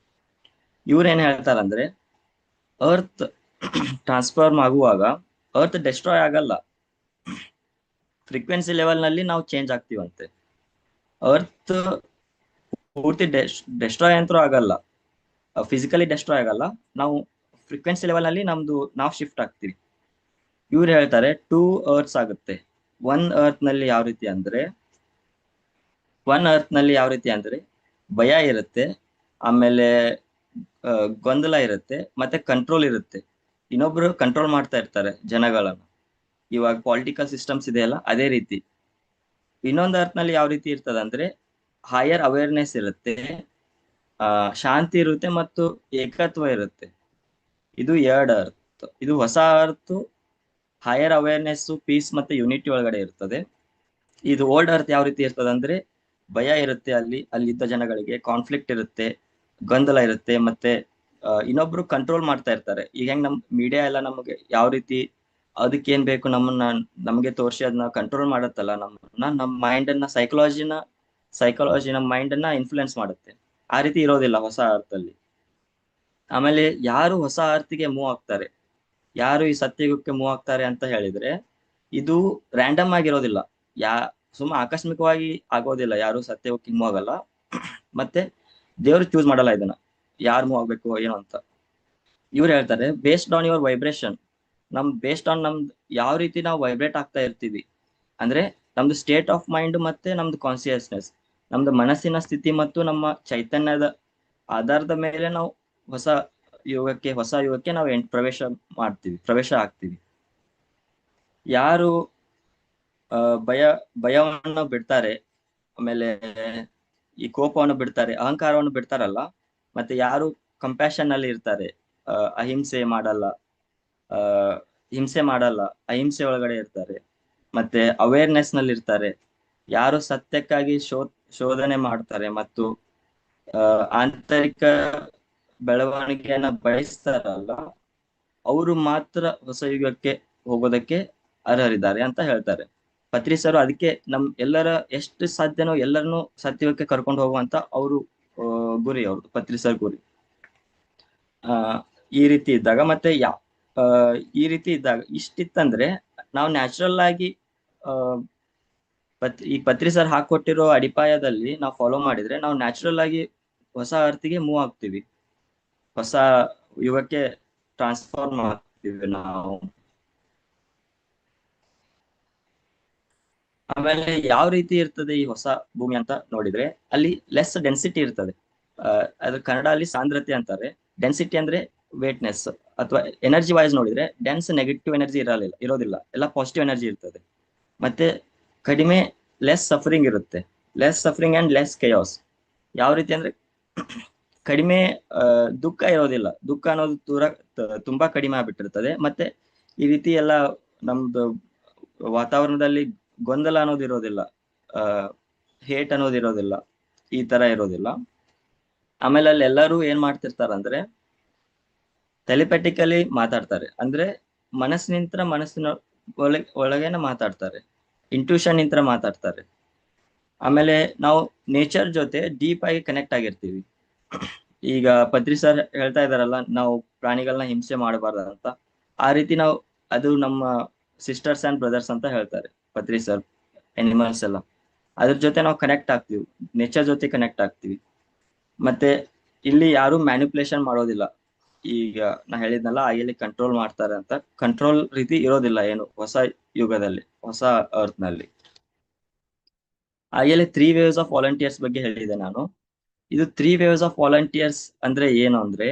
ಇವ್ರು ಏನ್ ಹೇಳ್ತಾರಂದ್ರೆ, ಅರ್ತ್ ಟ್ರಾನ್ಸ್ಫಾರ್ಮ್ ಆಗುವಾಗ ಅರ್ತ್ ಡೆಸ್ಟ್ರಾಯ್ ಆಗಲ್ಲ, ಫ್ರೀಕ್ವೆನ್ಸಿ ಲೆವೆಲ್ ನಲ್ಲಿ ನಾವು ಚೇಂಜ್ ಆಗ್ತೀವಂತೆ. ಅರ್ತ್ ಪೂರ್ತಿ ಡೆಸ್ಟ್ರಾಯ್ ಅಂತೂ ಆಗಲ್ಲ, ಫಿಸಿಕಲಿ ಡೆಸ್ಟ್ರಾಯ್ ಆಗಲ್ಲ, ನಾವು ಫ್ರೀಕ್ವೆನ್ಸಿ ಲೆವೆಲ್ ನಲ್ಲಿ ನಾವು ಶಿಫ್ಟ್ ಆಗ್ತೀವಿ. ಇವ್ರು ಹೇಳ್ತಾರೆ 2 ಅರ್ತ್ಸ್ ಆಗುತ್ತೆ. ಒನ್ ಅರ್ತ್ ನಲ್ಲಿ ಯಾವ ರೀತಿ ಅಂದ್ರೆ ಭಯ ಇರುತ್ತೆ, ಆಮೇಲೆ ಗೊಂದಲ ಇರುತ್ತೆ, ಮತ್ತೆ ಕಂಟ್ರೋಲ್ ಇರುತ್ತೆ. ಇನ್ನೊಬ್ರು ಕಂಟ್ರೋಲ್ ಮಾಡ್ತಾ ಇರ್ತಾರೆ ಜನಗಳನ್ನ. ಇವಾಗ ಪೊಲಿಟಿಕಲ್ ಸಿಸ್ಟಮ್ಸ್ ಇದೆಯಲ್ಲ, ಅದೇ ರೀತಿ. ಇನ್ನೊಂದು ಅರ್ತ್ ನಲ್ಲಿ ಯಾವ ರೀತಿ ಇರ್ತದೆ ಅಂದ್ರೆ ಹೈಯರ್ ಅವೇರ್ನೆಸ್ ಇರುತ್ತೆ, ಶಾಂತಿ ಇರುತ್ತೆ ಮತ್ತು ಏಕತ್ವ ಇರುತ್ತೆ. ಇದು 2 ಅರ್ತ್. ಇದು ಹೊಸ ಅರ್ತ್ ಹೈಯರ್ ಅವೇರ್ನೆಸ್, ಪೀಸ್ ಮತ್ತೆ ಯುನಿಟಿ ಒಳಗಡೆ ಇರ್ತದೆ. ಇದು ಓಲ್ಡ್ ಅರ್ತ್ ಯಾವ ರೀತಿ ಇರ್ತದೆ ಅಂದ್ರೆ ಭಯ ಇರುತ್ತೆ, ಅಲ್ಲಿದ್ದ ಜನಗಳಿಗೆ ಕಾನ್ಫ್ಲಿಕ್ಟ್ ಇರುತ್ತೆ, ಗೊಂದಲ ಇರುತ್ತೆ, ಮತ್ತೆ ಇನ್ನೊಬ್ರು ಕಂಟ್ರೋಲ್ ಮಾಡ್ತಾ ಇರ್ತಾರೆ. ಈಗ ಹೆಂಗ್ ನಮ್ ಮೀಡಿಯಾ ಎಲ್ಲ ನಮಗೆ ಯಾವ ರೀತಿ ಅದಕ್ಕೆ ಏನ್ ಬೇಕು ನಮಗೆ ತೋರಿಸಿ ಅದನ್ನ ಕಂಟ್ರೋಲ್ ಮಾಡತ್ತಲ್ಲ, ನಮ್ಮ ಮೈಂಡ್ ಅನ್ನ ಸೈಕಾಲಜಿ ನಮ್ಮ ಮೈಂಡ್ ಅನ್ನ ಇನ್ಫ್ಲುಯೆನ್ಸ್ ಮಾಡುತ್ತೆ. ಆ ರೀತಿ ಇರೋದಿಲ್ಲ ಹೊಸ ಅರ್ಥದಲ್ಲಿ. ಆಮೇಲೆ ಯಾರು ಹೊಸ ಅರ್ಥಿಗೆ ಮೂವ್ ಆಗ್ತಾರೆ, ಯಾರು ಈ ಸತ್ಯಯುಗಕ್ಕೆ ಮೂವ್ ಆಗ್ತಾರೆ ಅಂತ ಹೇಳಿದ್ರೆ, ಇದು ರ್ಯಾಂಡಮ್ ಆಗಿರೋದಿಲ್ಲ, ಸುಮ್ಮ ಆಕಸ್ಮಿಕವಾಗಿ ಆಗೋದಿಲ್ಲ. ಯಾರು ಸತ್ಯಯುಗಕ್ಕೆ ಮೂವ್ ಆಗಲ್ಲ, ಮತ್ತೆ ದೇವ್ರು ಚೂಸ್ ಮಾಡಲ್ಲ ಇದನ್ನ ಯಾರು ಮೂವ್ ಆಗ್ಬೇಕು ಏನೋ ಅಂತ. ಇವ್ರು ಹೇಳ್ತಾರೆ based on your vibration, based on ನಮ್ದು ಯಾವ ರೀತಿ ನಾವು ವೈಬ್ರೇಟ್ ಆಗ್ತಾ ಇರ್ತೀವಿ, ಅಂದ್ರೆ ನಮ್ದು ಸ್ಟೇಟ್ ಆಫ್ ಮೈಂಡ್ ಮತ್ತೆ ನಮ್ದು ಕಾನ್ಸಿಯಸ್ನೆಸ್, ನಮ್ದು ಮನಸ್ಸಿನ ಸ್ಥಿತಿ ಮತ್ತು ನಮ್ಮ ಚೈತನ್ಯದ ಆಧಾರದ ಮೇಲೆ ನಾವು ಹೊಸ ಯುಗಕ್ಕೆ ನಾವು ಪ್ರವೇಶ ಆಗ್ತೀವಿ. ಯಾರು ಭಯವನ್ನು ಬಿಡ್ತಾರೆ, ಆಮೇಲೆ ಈ ಕೋಪವನ್ನು ಬಿಡ್ತಾರೆ, ಅಹಂಕಾರವನ್ನು ಬಿಡ್ತಾರಲ್ಲ, ಮತ್ತೆ ಯಾರು ಕಂಪ್ಯಾಷನ್ ಅಲ್ಲಿ ಇರ್ತಾರೆ. ಅಹಿಂಸೆ ಮಾಡಲ್ಲ, ಆ ಹಿಂಸೆ ಮಾಡಲ್ಲ, ಅಹಿಂಸೆ ಒಳಗಡೆ ಇರ್ತಾರೆ. ಮತ್ತೆ ಅವೇರ್ನೆಸ್ ನಲ್ಲಿ ಇರ್ತಾರೆ. ಯಾರು ಸತ್ಯಕ್ಕಾಗಿ ಶೋಧನೆ ಮಾಡ್ತಾರೆ ಮತ್ತು ಆಂತರಿಕ ಬೆಳವಣಿಗೆಯನ್ನ ಬಯಸ್ತಾರಲ್ಲ, ಅವರು ಮಾತ್ರ ಹೊಸ ಯುಗಕ್ಕೆ ಹೋಗೋದಕ್ಕೆ ಅರ್ಹರಿದ್ದಾರೆ ಅಂತ ಹೇಳ್ತಾರೆ. ಪತ್ರಿ ಸರ್ ಅದಕ್ಕೆ ಎಲ್ಲರ ಎಷ್ಟು ಸಾಧ್ಯನೋ ಎಲ್ಲರನ್ನೂ ಸತ್ಯಕ್ಕೆ ಕರ್ಕೊಂಡು ಹೋಗುವಂತ ಅವರು ಗುರಿ, ಅವ್ರದ್ದು ಪತ್ರಿ ಸರ್ ಗುರಿ. ಆ ಈ ರೀತಿ ಇದ್ದಾಗ ಮತ್ತೆ ಆ, ಈ ರೀತಿ ಇದ್ದಾಗ ಇಷ್ಟಿತ್ತಂದ್ರೆ ನಾವು ನ್ಯಾಚುರಲ್ ಆಗಿ ಆ ಈ ಪತ್ರಿ ಸರ್ ಹಾಕೊಟ್ಟಿರೋ ಅಡಿಪಾಯದಲ್ಲಿ ನಾವು ಫಾಲೋ ಮಾಡಿದ್ರೆ ನಾವು ನ್ಯಾಚುರಲ್ ಆಗಿ ಹೊಸ ಅರ್ಥಿಗೆ ಮೂವ್ ಆಗ್ತೀವಿ, ಹೊಸ ಯುಗಕ್ಕೆ ಟ್ರಾನ್ಸ್ಫಾರ್ಮ್ ಆಗ್ತೀವಿ ನಾವು. ಆಮೇಲೆ ಯಾವ ರೀತಿ ಇರ್ತದೆ ಈ ಹೊಸ ಭೂಮಿ ಅಂತ ನೋಡಿದ್ರೆ ಅಲ್ಲಿ ಲೆಸ್ ಡೆನ್ಸಿಟಿ ಇರ್ತದೆ. ಅದ್ರ ಕನ್ನಡ ಅಲ್ಲಿ ಸಾಂದ್ರತೆ ಅಂತಾರೆ. ಡೆನ್ಸಿಟಿ ಅಂದ್ರೆ ವೇಟ್ನೆಸ್ ಅಥವಾ ಎನರ್ಜಿ ವೈಸ್ ನೋಡಿದ್ರೆ ಡೆನ್ಸ್ ನೆಗೆಟಿವ್ ಎನರ್ಜಿ ಇರೋದಿಲ್ಲ, ಎಲ್ಲ ಪಾಸಿಟಿವ್ ಎನರ್ಜಿ ಇರ್ತದೆ. ಮತ್ತೆ ಕಡಿಮೆ ಲೆಸ್ ಸಫರಿಂಗ್ ಇರುತ್ತೆ, ಲೆಸ್ ಸಫರಿಂಗ್ ಅಂಡ್ ಲೆಸ್ ಕೆಯಾಸ್. ಯಾವ ರೀತಿ ಅಂದ್ರೆ ಕಡಿಮೆ ದುಃಖ ಇರೋದಿಲ್ಲ, ದುಃಖ ಅನ್ನೋದು ತುಂಬಾ ಕಡಿಮೆ ಆಗ್ಬಿಟ್ಟಿರ್ತದೆ. ಮತ್ತೆ ಈ ರೀತಿ ಎಲ್ಲ ನಮ್ದು ವಾತಾವರಣದಲ್ಲಿ ಗೊಂದಲ ಅನ್ನೋದು ಇರೋದಿಲ್ಲ, ಹೇಟ್ ಅನ್ನೋದು ಇರೋದಿಲ್ಲ, ಈ ತರ ಇರೋದಿಲ್ಲ. ಆಮೇಲೆ ಅಲ್ಲಿ ಎಲ್ಲರೂ ಏನ್ ಮಾಡ್ತಿರ್ತಾರಂದ್ರೆ ಟೆಲಿಪ್ಯಾಟಿಕಲಿ ಮಾತಾಡ್ತಾರೆ, ಅಂದ್ರೆ ಮನಸ್ಸಿನ ಒಳಗೇನೆ ಮಾತಾಡ್ತಾರೆ, ಇಂಟ್ಯೂಷನ್ ನಿಂತ್ರ ಮಾತಾಡ್ತಾರೆ. ಆಮೇಲೆ ನಾವು ನೇಚರ್ ಜೊತೆ ಡೀಪ್ ಆಗಿ ಕನೆಕ್ಟ್ ಆಗಿರ್ತೀವಿ. ಈಗ ಪತ್ರಿ ಸರ್ ಹೇಳ್ತಾ ಇದಾರಲ್ಲ, ನಾವು ಪ್ರಾಣಿಗಳನ್ನ ಹಿಂಸೆ ಮಾಡಬಾರ್ದು ಅಂತ. ಆ ರೀತಿ ನಾವು ಅದು ನಮ್ಮ ಸಿಸ್ಟರ್ಸ್ ಅಂಡ್ ಬ್ರದರ್ಸ್ ಅಂತ ಹೇಳ್ತಾರೆ ಪತ್ರಿ ಸರ್. ಎನಿಮಲ್ಸ್ ಎಲ್ಲ ಅದ್ರ ಜೊತೆ ನಾವು ಕನೆಕ್ಟ್ ಆಗ್ತೀವಿ, ನೇಚರ್ ಜೊತೆ ಕನೆಕ್ಟ್ ಆಗ್ತೀವಿ. ಮತ್ತೆ ಇಲ್ಲಿ ಯಾರು ಮ್ಯಾನಿಪುಲೇಷನ್ ಮಾಡೋದಿಲ್ಲ. ಈಗ ನಾ ಹೇಳಿದ್ನಲ್ಲ ಇಲ್ಲಿ ಕಂಟ್ರೋಲ್ ಮಾಡ್ತಾರೆ ಅಂತ, ಕಂಟ್ರೋಲ್ ರೀತಿ ಇರೋದಿಲ್ಲ ಏನು ಹೊಸ ಯುಗದಲ್ಲಿ, ಹೊಸ ಅರ್ತ್ ನಲ್ಲಿ. ಹಾಗೆಯೇ 3 ವೇವ್ಸ್ ಆಫ್ ವಾಲಂಟಿಯರ್ಸ್ ಬಗ್ಗೆ ಹೇಳಿದೆ ನಾನು. ಇದು 3 ವೇವ್ಸ್ ಆಫ್ ವಾಲಂಟಿಯರ್ಸ್ ಅಂದ್ರೆ ಏನು ಅಂದ್ರೆ,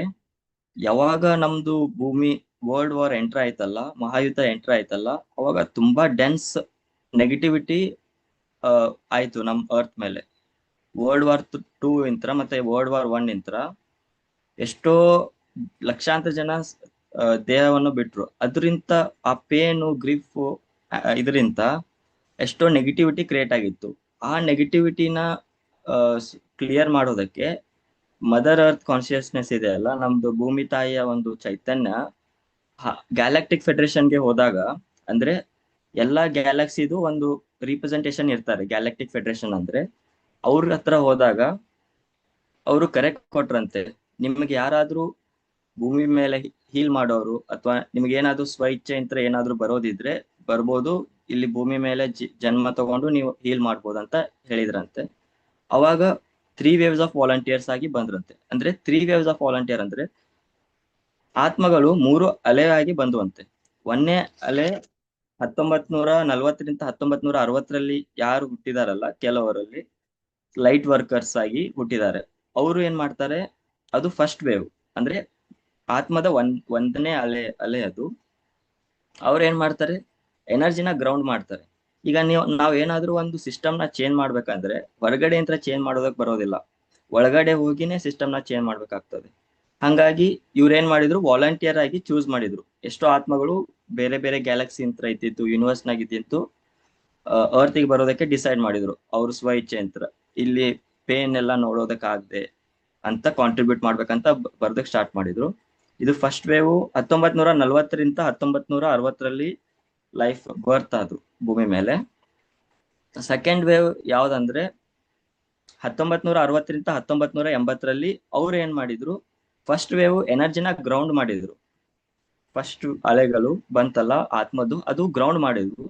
ಯಾವಾಗ ನಮ್ದು ಭೂಮಿ ವರ್ಲ್ಡ್ ವಾರ್ ಎಂಟರ್ ಆಯ್ತಲ್ಲ, ಮಹಾಯುದ್ಧ ಎಂಟರ್ ಆಯ್ತಲ್ಲ, ಅವಾಗ ತುಂಬಾ ಡೆನ್ಸ್ ನೆಗೆಟಿವಿಟಿ ಆಯ್ತು ನಮ್ ಅರ್ತ್ ಮೇಲೆ. ವರ್ಲ್ಡ್ ವಾರ್ 2 ಇಂತ್ರ ಮತ್ತೆ ವರ್ಲ್ಡ್ ವಾರ್ 1 ಇಂತ್ರ ಎಷ್ಟೋ ಲಕ್ಷಾಂತರ ಜನ ದೇಹವನ್ನು ಬಿಟ್ರು. ಅದರಿಂದ ಆ ಪೇನು ಗ್ರೀಫ್ ಇದರಿಂದ ಎಷ್ಟೋ ನೆಗೆಟಿವಿಟಿ ಕ್ರಿಯೇಟ್ ಆಗಿತ್ತು. ಆ ನೆಗೆಟಿವಿಟಿನ ಕ್ಲಿಯರ್ ಮಾಡೋದಕ್ಕೆ ಮದರ್ ಅರ್ತ್ ಕಾನ್ಶಿಯಸ್ನೆಸ್ ಇದೆ ಅಲ್ಲ, ನಮ್ದು ಭೂಮಿ ತಾಯಿಯ ಒಂದು ಚೈತನ್ಯ ಗ್ಯಾಲಕ್ಟಿಕ್ ಫೆಡರೇಷನ್ಗೆ ಹೋದಾಗ, ಅಂದ್ರೆ ಎಲ್ಲಾ ಗ್ಯಾಲಕ್ಸಿದು ಒಂದು ರಿಪ್ರೆಸೆಂಟೇಷನ್ ಇರ್ತಾರೆ ಗ್ಯಾಲಕ್ಟಿಕ್ ಫೆಡರೇಷನ್ ಅಂದ್ರೆ. ಅವ್ರ ಹತ್ರ ಹೋದಾಗ ಅವರು ಕರೆಕ್ಟ್ ಕೊಟ್ರಂತೆ, ನಿಮ್ಗೆ ಯಾರಾದ್ರೂ ಭೂಮಿ ಮೇಲೆ ಹೀಲ್ ಮಾಡೋರು ಅಥವಾ ನಿಮ್ಗೆ ಏನಾದ್ರು ಸ್ವ ಇಚ್ಛೆ ಅಂತ ಏನಾದ್ರು ಬರೋದಿದ್ರೆ ಬರ್ಬೋದು, ಇಲ್ಲಿ ಭೂಮಿ ಮೇಲೆ ಜನ್ಮ ತಗೊಂಡು ನೀವು ಹೀಲ್ ಮಾಡ್ಬೋದು ಅಂತ ಹೇಳಿದ್ರಂತೆ. ಅವಾಗ 3 ವೇವ್ಸ್ ಆಫ್ ವಾಲಂಟಿಯರ್ಸ್ ಆಗಿ ಬಂದ್ರಂತೆ. ಅಂದ್ರೆ 3 ವೇವ್ಸ್ ಆಫ್ ವಾಲಂಟಿಯರ್ ಅಂದ್ರೆ ಆತ್ಮಗಳು 3 ಅಲೆ ಆಗಿ ಬಂದುವಂತೆ. ಒಂದನೇ ಅಲೆ 1940ರಿಂದ 1960ರಲ್ಲಿ ಯಾರು ಹುಟ್ಟಿದಾರಲ್ಲ, ಕೆಲವರಲ್ಲಿ ಲೈಟ್ ವರ್ಕರ್ಸ್ ಆಗಿ ಹುಟ್ಟಿದ್ದಾರೆ. ಅವರು ಏನ್ ಮಾಡ್ತಾರೆ, ಅದು ಫಸ್ಟ್ ವೇವ್ ಅಂದ್ರೆ ಆತ್ಮದ ಒಂದನೇ ಅಲೆ ಅದು. ಅವ್ರು ಏನ್ ಮಾಡ್ತಾರೆ, ಎನರ್ಜಿನ ಗ್ರೌಂಡ್ ಮಾಡ್ತಾರೆ. ಈಗ ನಾವ್ ಏನಾದ್ರೂ ಒಂದು ಸಿಸ್ಟಮ್ ನ ಚೇಂಜ್ ಮಾಡ್ಬೇಕಂದ್ರೆ ಹೊರಗಡೆ ಅಂತ ಚೇಂಜ್ ಮಾಡೋದಕ್ ಬರೋದಿಲ್ಲ, ಒಳಗಡೆ ಹೋಗಿನೇ ಸಿಸ್ಟಮ್ ನ ಚೇಂಜ್ ಮಾಡ್ಬೇಕಾಗ್ತದೆ. ಹಂಗಾಗಿ ಇವ್ರು ಏನ್ ಮಾಡಿದ್ರು, ವಾಲಂಟಿಯರ್ ಆಗಿ ಚೂಸ್ ಮಾಡಿದ್ರು. ಎಷ್ಟೋ ಆತ್ಮಗಳು ಬೇರೆ ಬೇರೆ ಗ್ಯಾಲಕ್ಸಿ ಅಂತ ಇದ್ದಿತ್ತು, ಯೂನಿವರ್ಸ್ ನಾಗ ಇದ್ದಿತ್ತು, ಅರ್ತಿಗೆ ಬರೋದಕ್ಕೆ ಡಿಸೈಡ್ ಮಾಡಿದ್ರು ಅವ್ರ ಸ್ವ ಇಚ್ಛೆ ಅಂತ. ಇಲ್ಲಿ ಪೇನ್ ಎಲ್ಲ ನೋಡೋದಕ್ಕಾಗದೆ ಅಂತ ಕಾಂಟ್ರಿಬ್ಯೂಟ್ ಮಾಡ್ಬೇಕಂತ ಬರ್ದಕ್ ಸ್ಟಾರ್ಟ್ ಮಾಡಿದ್ರು. ಇದು ಫಸ್ಟ್ ವೇವ್ 1940ರಿಂದ 1960ರಲ್ಲಿ ಲೈಫ್ ಬರ್ತ್ ಆದ್ರು ಭೂಮಿ ಮೇಲೆ. ಸೆಕೆಂಡ್ ವೇವ್ ಯಾವ್ದಂದ್ರೆ 1960ರಿಂದ 1980ರಲ್ಲಿ ಅವ್ರು ಏನ್ ಮಾಡಿದ್ರು, ಫಸ್ಟ್ ವೇವ್ ಎನರ್ಜಿನ ಗ್ರೌಂಡ್ ಮಾಡಿದ್ರು. ಫಸ್ಟ್ ಅಲೆಗಳು ಬಂತಲ್ಲ ಆತ್ಮದ್ದು, ಅದು ಗ್ರೌಂಡ್ ಮಾಡಿದ್ರು.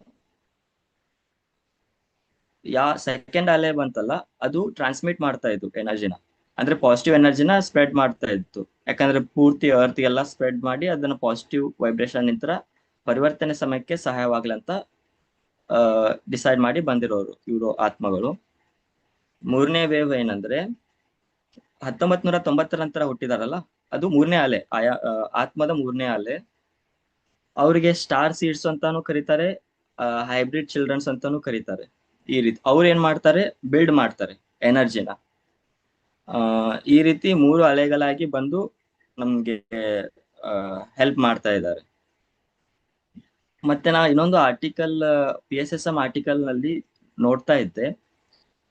ಸೆಕೆಂಡ್ ಅಲೆ ಬಂತಲ್ಲ, ಅದು ಟ್ರಾನ್ಸ್ಮಿಟ್ ಮಾಡ್ತಾ ಇತ್ತು ಎನರ್ಜಿನ, ಅಂದ್ರೆ ಪಾಸಿಟಿವ್ ಎನರ್ಜಿನ ಸ್ಪ್ರೆಡ್ ಮಾಡ್ತಾ ಇತ್ತು. ಯಾಕಂದ್ರೆ ಪೂರ್ತಿ ಅರ್ತ್ ಎಲ್ಲ ಸ್ಪ್ರೆಡ್ ಮಾಡಿ ಅದನ್ನ ಪಾಸಿಟಿವ್ ವೈಬ್ರೇಷನ್ ನಿಂತರ ಪರಿವರ್ತನೆ ಸಮಯಕ್ಕೆ ಸಹಾಯವಾಗ್ಲಂತ ಡಿಸೈಡ್ ಮಾಡಿ ಬಂದಿರೋರು ಇವರು ಆತ್ಮಗಳು. ಮೂರನೇ ವೇವ್ ಏನಂದ್ರೆ 1990ರ ನಂತರ ಹುಟ್ಟಿದಾರಲ್ಲ, ಅದು ಮೂರನೇ ಅಲೆ, ಆತ್ಮದ ಮೂರನೇ ಅಲೆ. ಅವರಿಗೆ ಸ್ಟಾರ್ ಸೀಡ್ಸ್ ಅಂತಾನು ಕರೀತಾರೆ, ಹೈಬ್ರಿಡ್ ಚಿಲ್ಡ್ರನ್ಸ್ ಅಂತಾನು ಕರೀತಾರೆ. ಈ ರೀತಿ ಅವ್ರು ಏನ್ ಮಾಡ್ತಾರೆ, ಬಿಲ್ಡ್ ಮಾಡ್ತಾರೆ ಎನರ್ಜಿನ. ಈ ರೀತಿ 3 ಅಲೆಗಳಾಗಿ ಬಂದು ನಮ್ಗೆ ಹೆಲ್ಪ್ ಮಾಡ್ತಾ ಇದ್ದಾರೆ. ಮತ್ತೆ ನಾ ಇನ್ನೊಂದು ಆರ್ಟಿಕಲ್, PSSM ಆರ್ಟಿಕಲ್ ನಲ್ಲಿ ನೋಡ್ತಾ ಇದ್ದೆ.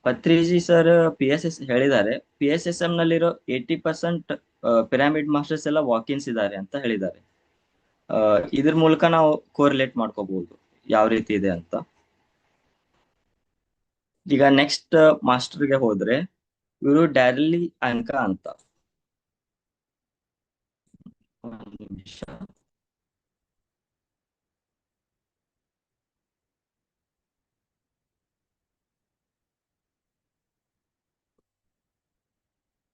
ಪತ್ರಿಜಿ ಸರ್ PSS ಹೇಳಿದ್ದಾರೆ, PSSM ನಲ್ಲಿರೋ 80% ಪಿರಾಮಿಡ್ ಮಾಸ್ಟರ್ಸ್ ಎಲ್ಲ ವಾಕಿನ್ಸ್ ಇದ್ದಾರೆ ಅಂತ ಹೇಳಿದ್ದಾರೆ. ಇದ್ರ ಮೂಲಕ ನಾವು ಕೋರಿಲೇಟ್ ಮಾಡ್ಕೋಬಹುದು ಯಾವ ರೀತಿ ಇದೆ ಅಂತ. ಈಗ ನೆಕ್ಸ್ಟ್ ಮಾಸ್ಟರ್ಗೆ ಹೋದ್ರೆ, ಇವರು ಡ್ಯಾರಿಲಿ ಅಂಕ ಅಂತ. ಒಂದ್ ನಿಮಿಷ.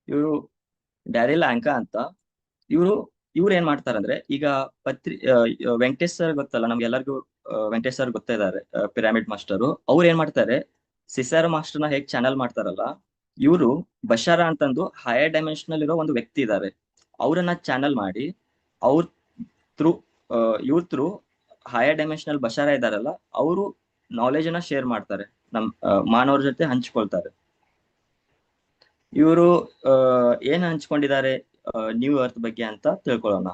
ಇವರು ಡ್ಯಾರಿಲ್ ಆಂಕಾ ಅಂತ. ಇವರು ಇವ್ರು ಏನ್ ಮಾಡ್ತಾರಂದ್ರೆ, ಈಗ ವೆಂಕಟೇಶ್ ಸರ್ ಗೊತ್ತಲ್ಲ ನಮ್ಗೆಲ್ಲರಿಗೂ. ವೆಂಕಟೇಶ್ ಸರ್ ಗೊತ್ತಾ ಇದ್ದಾರೆ, ಪಿರಾಮಿಡ್ ಮಾಸ್ಟರ್. ಅವ್ರು ಏನ್ ಮಾಡ್ತಾರೆ, ಸಿಸಾರೋ ಮಾಸ್ಟರ್ ನ ಹೇಗ್ ಚಾನಲ್ ಮಾಡ್ತಾರಲ್ಲ, ಇವರು ಬಶಾರ ಅಂತಂದು ಹೈಯರ್ ಡೈಮೆನ್ಷನಲ್ ಇರೋ ಒಂದು ವ್ಯಕ್ತಿ ಇದ್ದಾರೆ. ಅವರನ್ನ ಚಾನಲ್ ಮಾಡಿ ಅವ್ರ ಥ್ರೂ ಇವ್ರ ಥ್ರೂ ಹೈಯರ್ ಡೈಮೆನ್ಷನಲ್ ಬಶಾರ ಇದಾರಲ್ಲ, ಅವರು ನಾಲೆಜ್ ಅನ್ನ ಶೇರ್ ಮಾಡ್ತಾರೆ, ನಮ್ ಮಾನವರ ಜೊತೆ ಹಂಚ್ಕೊಳ್ತಾರೆ. ಇವರು ಏನ್ ಹಂಚ್ಕೊಂಡಿದ್ದಾರೆ ನ್ಯೂ ಅರ್ತ್ ಬಗ್ಗೆ ಅಂತ ತಿಳ್ಕೊಳ್ಳೋಣ.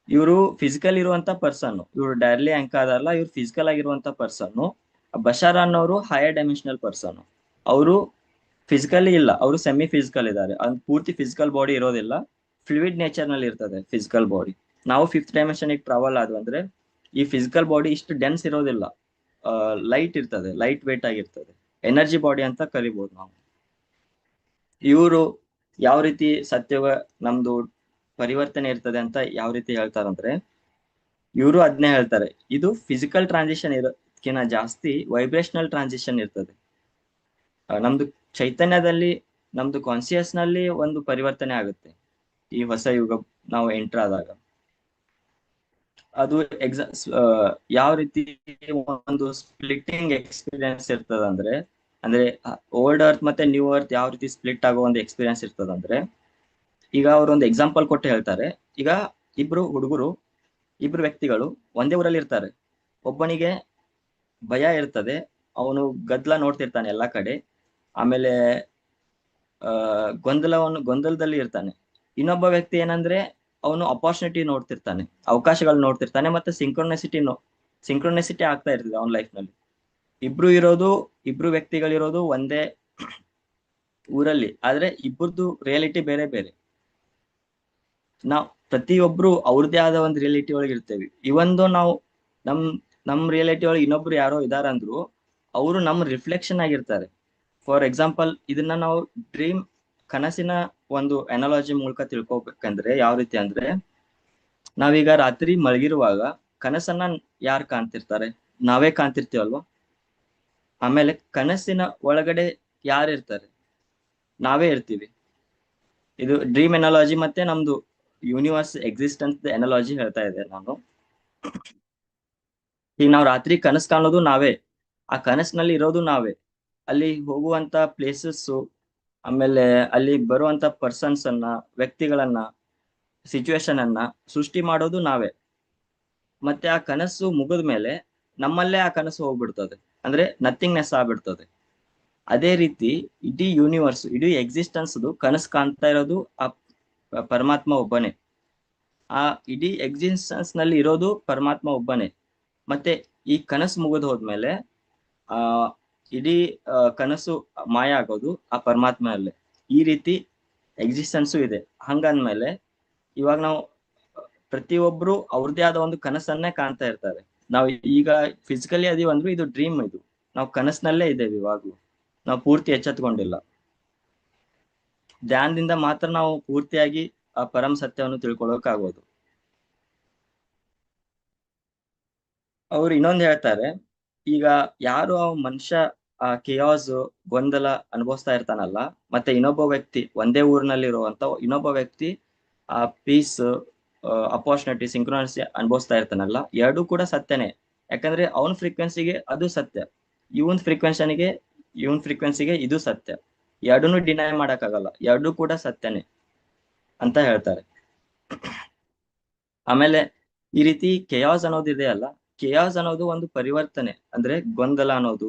ಇವರು ಫಿಸಿಕಲ್ ಇರುವಂತ ಪರ್ಸನ್, ಇವರು ಡೈರ್ಲಿ ಅಂಕ ಅದಲ್ಲ, ಇವ್ರು ಫಿಸಿಕಲ್ ಆಗಿರುವಂತ ಪರ್ಸನ್. ಬಶಾರ್ ಅನ್ನೋರು ಹೈಯರ್ ಡೈಮೆನ್ಷನಲ್ ಪರ್ಸನ್. ಅವರು ಫಿಸಿಕಲಿ ಇಲ್ಲ, ಅವರು ಸೆಮಿ ಫಿಸಿಕಲ್ ಇದ್ದಾರೆ. ಅದು ಪೂರ್ತಿ ಫಿಸಿಕಲ್ ಬಾಡಿ ಇರೋದಿಲ್ಲ, ಫ್ಲೂಯಿಡ್ ನೇಚರ್ ನಲ್ಲಿ ಇರ್ತದೆ ಫಿಸಿಕಲ್ ಬಾಡಿ. ನಾವು 5th ಡೈಮೆನ್ಷನ್ ಟ್ರಾವೆಲ್ ಆದ್ವು ಅಂದ್ರೆ ಈ ಫಿಸಿಕಲ್ ಬಾಡಿ ಇಷ್ಟು ಡೆನ್ಸ್ ಇರೋದಿಲ್ಲ, ಲೈಟ್ ಇರ್ತದೆ, ಲೈಟ್ ವೇಟ್ ಆಗಿರ್ತದೆ, ಎನರ್ಜಿ ಬಾಡಿ ಅಂತ ಕರಿಬಹುದು ನಾವು. ಇವರು ಯಾವ ರೀತಿ ಸತ್ಯವ ನಮ್ದು ಪರಿವರ್ತನೆ ಇರ್ತದೆ ಅಂತ ಯಾವ ರೀತಿ ಹೇಳ್ತಾರಂದ್ರೆ, ಇವರು ಅದನ್ನೇ ಹೇಳ್ತಾರೆ, ಇದು ಫಿಸಿಕಲ್ ಟ್ರಾನ್ಸಿಷನ್ ಇರೋಕ್ಕಿಂತ ಜಾಸ್ತಿ ವೈಬ್ರೇಷನಲ್ ಟ್ರಾನ್ಸಿಷನ್ ಇರ್ತದೆ. ನಮ್ದು ಚೈತನ್ಯದಲ್ಲಿ, ನಮ್ದು ಕಾನ್ಸಿಯಸ್ ನಲ್ಲಿ ಒಂದು ಪರಿವರ್ತನೆ ಆಗುತ್ತೆ ಈ ಹೊಸ ಯುಗ ನಾವು ಎಂಟರ್ ಆದಾಗ. ಅದು ಯಾವ ರೀತಿ ಒಂದು ಸ್ಪ್ಲಿಟ್ಟಿಂಗ್ ಎಕ್ಸ್ಪೀರಿಯನ್ಸ್ ಇರ್ತದಂದ್ರೆ, ಅಂದ್ರೆ ಓಲ್ಡ್ ಅರ್ತ್ ಮತ್ತೆ ನ್ಯೂ ಅರ್ತ್ ಯಾವ ರೀತಿ ಸ್ಪ್ಲಿಟ್ ಆಗೋ ಒಂದು ಎಕ್ಸ್ಪೀರಿಯನ್ಸ್ ಇರ್ತದಂದ್ರೆ, ಈಗ ಅವ್ರು ಒಂದು ಎಕ್ಸಾಂಪಲ್ ಕೊಟ್ಟು ಹೇಳ್ತಾರೆ. ಈಗ ಇಬ್ರು ವ್ಯಕ್ತಿಗಳು ಒಂದೇ ಊರಲ್ಲಿ ಇರ್ತಾರೆ. ಒಬ್ಬನಿಗೆ ಭಯ ಇರ್ತದೆ, ಅವನು ಗದ್ದಲ ನೋಡ್ತಿರ್ತಾನೆ ಎಲ್ಲಾ ಕಡೆ. ಆಮೇಲೆ ಗೊಂದಲದಲ್ಲಿ ಇರ್ತಾನೆ. ಇನ್ನೊಬ್ಬ ವ್ಯಕ್ತಿ ಏನಂದ್ರೆ, ಅವನು ಅಪಾರ್ಚುನಿಟಿ ನೋಡ್ತಿರ್ತಾನೆ, ಅವಕಾಶಗಳು ನೋಡ್ತಿರ್ತಾನೆ, ಮತ್ತೆ ಸಿಂಕ್ರೋನೆಸಿಟಿ ಆಗ್ತಾ ಇರ್ತದೆ ಅವನ ಲೈಫ್ ನಲ್ಲಿ. ಇಬ್ರು ವ್ಯಕ್ತಿಗಳಿರೋದು ಒಂದೇ ಊರಲ್ಲಿ, ಆದ್ರೆ ಇಬ್ಬರದು ರಿಯಾಲಿಟಿ ಬೇರೆ ಬೇರೆ. ನಾವು ಪ್ರತಿಯೊಬ್ರು ಅವ್ರದೇ ಆದ ಒಂದು ರಿಯಾಲಿಟಿ ಒಳಗೆ ಇರ್ತೇವೆ. ಇವೊಂದು ನಾವು ನಮ್ ನಮ್ ರಿಯಾಲಿಟಿ ಒಳಗೆ ಇನ್ನೊಬ್ರು ಯಾರೋ ಇದಾರಂದ್ರು, ಅವರು ನಮ್ಮ ರಿಫ್ಲೆಕ್ಷನ್ ಆಗಿರ್ತಾರೆ. ಫಾರ್ ಎಕ್ಸಾಂಪಲ್, ಇದನ್ನ ನಾವು ಕನಸಿನ ಒಂದು ಅನಾಲಜಿ ಮೂಲಕ ತಿಳ್ಕೊಬೇಕಂದ್ರೆ ಯಾವ ರೀತಿ ಅಂದ್ರೆ, ನಾವೀಗ ರಾತ್ರಿ ಮಲಗಿರುವಾಗ ಕನಸನ್ನ ಯಾರು ಕಾಣ್ತಿರ್ತಾರೆ? ನಾವೇ ಕಾಣ್ತಿರ್ತೀವಲ್ವಾ. ಆಮೇಲೆ ಕನಸಿನ ಒಳಗಡೆ ಯಾರು ಇರ್ತಾರೆ? ನಾವೇ ಇರ್ತೀವಿ. ಇದು ಡ್ರೀಮ್ ಎನಾಲಜಿ ಮತ್ತೆ ನಮ್ದು ಯೂನಿವರ್ಸ್ ಎಕ್ಸಿಸ್ಟೆನ್ಸ್ ಎನಾಲಜಿ ಹೇಳ್ತಾ ಇದೆ ನಾನು. ಈಗ ನಾವು ರಾತ್ರಿ ಕನಸು ಕಾಣೋದು ನಾವೇ, ಆ ಕನಸಿನಲ್ಲಿ ಇರೋದು ನಾವೇ. ಅಲ್ಲಿ ಹೋಗುವಂತ ಪ್ಲೇಸಸ್, ಆಮೇಲೆ ಅಲ್ಲಿ ಬರುವಂತ ಪರ್ಸನ್ಸ್ ಅನ್ನ, ವ್ಯಕ್ತಿಗಳನ್ನ, ಸಿಚುವೇಶನ್ ಅನ್ನ ಸೃಷ್ಟಿ ಮಾಡೋದು ನಾವೇ. ಮತ್ತೆ ಆ ಕನಸು ಮುಗಿದ ಮೇಲೆ ನಮ್ಮಲ್ಲೇ ಆ ಕನಸು ಹೋಗ್ಬಿಡ್ತದೆ, ಅಂದ್ರೆ ನಥಿಂಗ್ನೆಸ್ ಆಗ್ಬಿಡ್ತದೆ. ಅದೇ ರೀತಿ ಇಡೀ ಯೂನಿವರ್ಸ್, ಇಡೀ ಎಕ್ಸಿಸ್ಟೆನ್ಸ್ ಕನಸು ಕಾಣ್ತಾ ಇರೋದು ಆ ಪರಮಾತ್ಮ ಒಬ್ಬನೇ. ಆ ಇಡೀ ಎಕ್ಸಿಸ್ಟೆನ್ಸ್ ನಲ್ಲಿ ಇರೋದು ಪರಮಾತ್ಮ ಒಬ್ಬನೇ. ಮತ್ತೆ ಈ ಕನಸು ಮುಗಿದು ಹೋದ್ಮೇಲೆ ಆ ಇಡೀ ಕನಸು ಮಾಯ ಆಗೋದು ಆ ಪರಮಾತ್ಮನಲ್ಲೇ. ಈ ರೀತಿ ಎಕ್ಸಿಸ್ಟೆನ್ಸು ಇದೆ. ಹಂಗಂದ್ಮೇಲೆ ಇವಾಗ ನಾವು ಪ್ರತಿಯೊಬ್ರು ಅವ್ರದೇ ಆದ ಒಂದು ಕನಸನ್ನೇ ಕಾಣ್ತಾ ಇರ್ತಾರೆ. ನಾವು ಈಗ ಫಿಸಿಕಲಿ ಅದೀವಿ ಅಂದ್ರೂ ಇದು ಡ್ರೀಮ್. ಇದು ನಾವು ಕನಸಿನಲ್ಲೇ ಇದ್ದೇವೆ ಇವಾಗ್ಲೂ, ನಾವು ಪೂರ್ತಿ ಎಚ್ಚೆತ್ಕೊಂಡಿಲ್ಲ. ಧ್ಯಾನದಿಂದ ಮಾತ್ರ ನಾವು ಪೂರ್ತಿಯಾಗಿ ಆ ಪರಮ ಸತ್ಯವನ್ನು ತಿಳ್ಕೊಳ್ಳೋಕಾಗೋದು. ಅವ್ರು ಇನ್ನೊಂದು ಹೇಳ್ತಾರೆ, ಈಗ ಯಾರು ಆ ಮನುಷ್ಯ ಆ ಕೆಯಾಸ್, ಗೊಂದಲ ಅನುಭವಿಸ್ತಾ ಇರ್ತಾನಲ್ಲ, ಮತ್ತೆ ಇನ್ನೊಬ್ಬ ವ್ಯಕ್ತಿ ಒಂದೇ ಊರಿನಲ್ಲಿ ಇರುವಂತ ಇನ್ನೊಬ್ಬ ವ್ಯಕ್ತಿ ಆ ಪೀಸ್, ಅಪಾರ್ಚುನಿಟಿ, ಸಿಂಕ್ರೋನಿಸಿ ಅನುಭವಿಸ್ತಾ ಇರ್ತಾನಲ್ಲ, ಎರಡೂ ಕೂಡ ಸತ್ಯನೇ. ಯಾಕಂದ್ರೆ ಅವನ ಫ್ರೀಕ್ವೆನ್ಸಿಗೆ ಅದು ಸತ್ಯ, ಇವನ್ ಫ್ರೀಕ್ವೆನ್ಸಿಗೆ ಇದು ಸತ್ಯ. ಎರಡನ್ನೂ ಡಿನೈ ಮಾಡಕ್ಕಾಗಲ್ಲ, ಎರಡೂ ಕೂಡ ಸತ್ಯನೇ ಅಂತ ಹೇಳ್ತಾರೆ. ಆಮೇಲೆ ಈ ರೀತಿ ಕೆಯಾಸ್ ಅನ್ನೋದು ಇದೆಯಲ್ಲ, ಕೆಯಾಸ್ ಅನ್ನೋದು ಒಂದು ಪರಿವರ್ತನೆ. ಅಂದ್ರೆ ಗೊಂದಲ ಅನ್ನೋದು,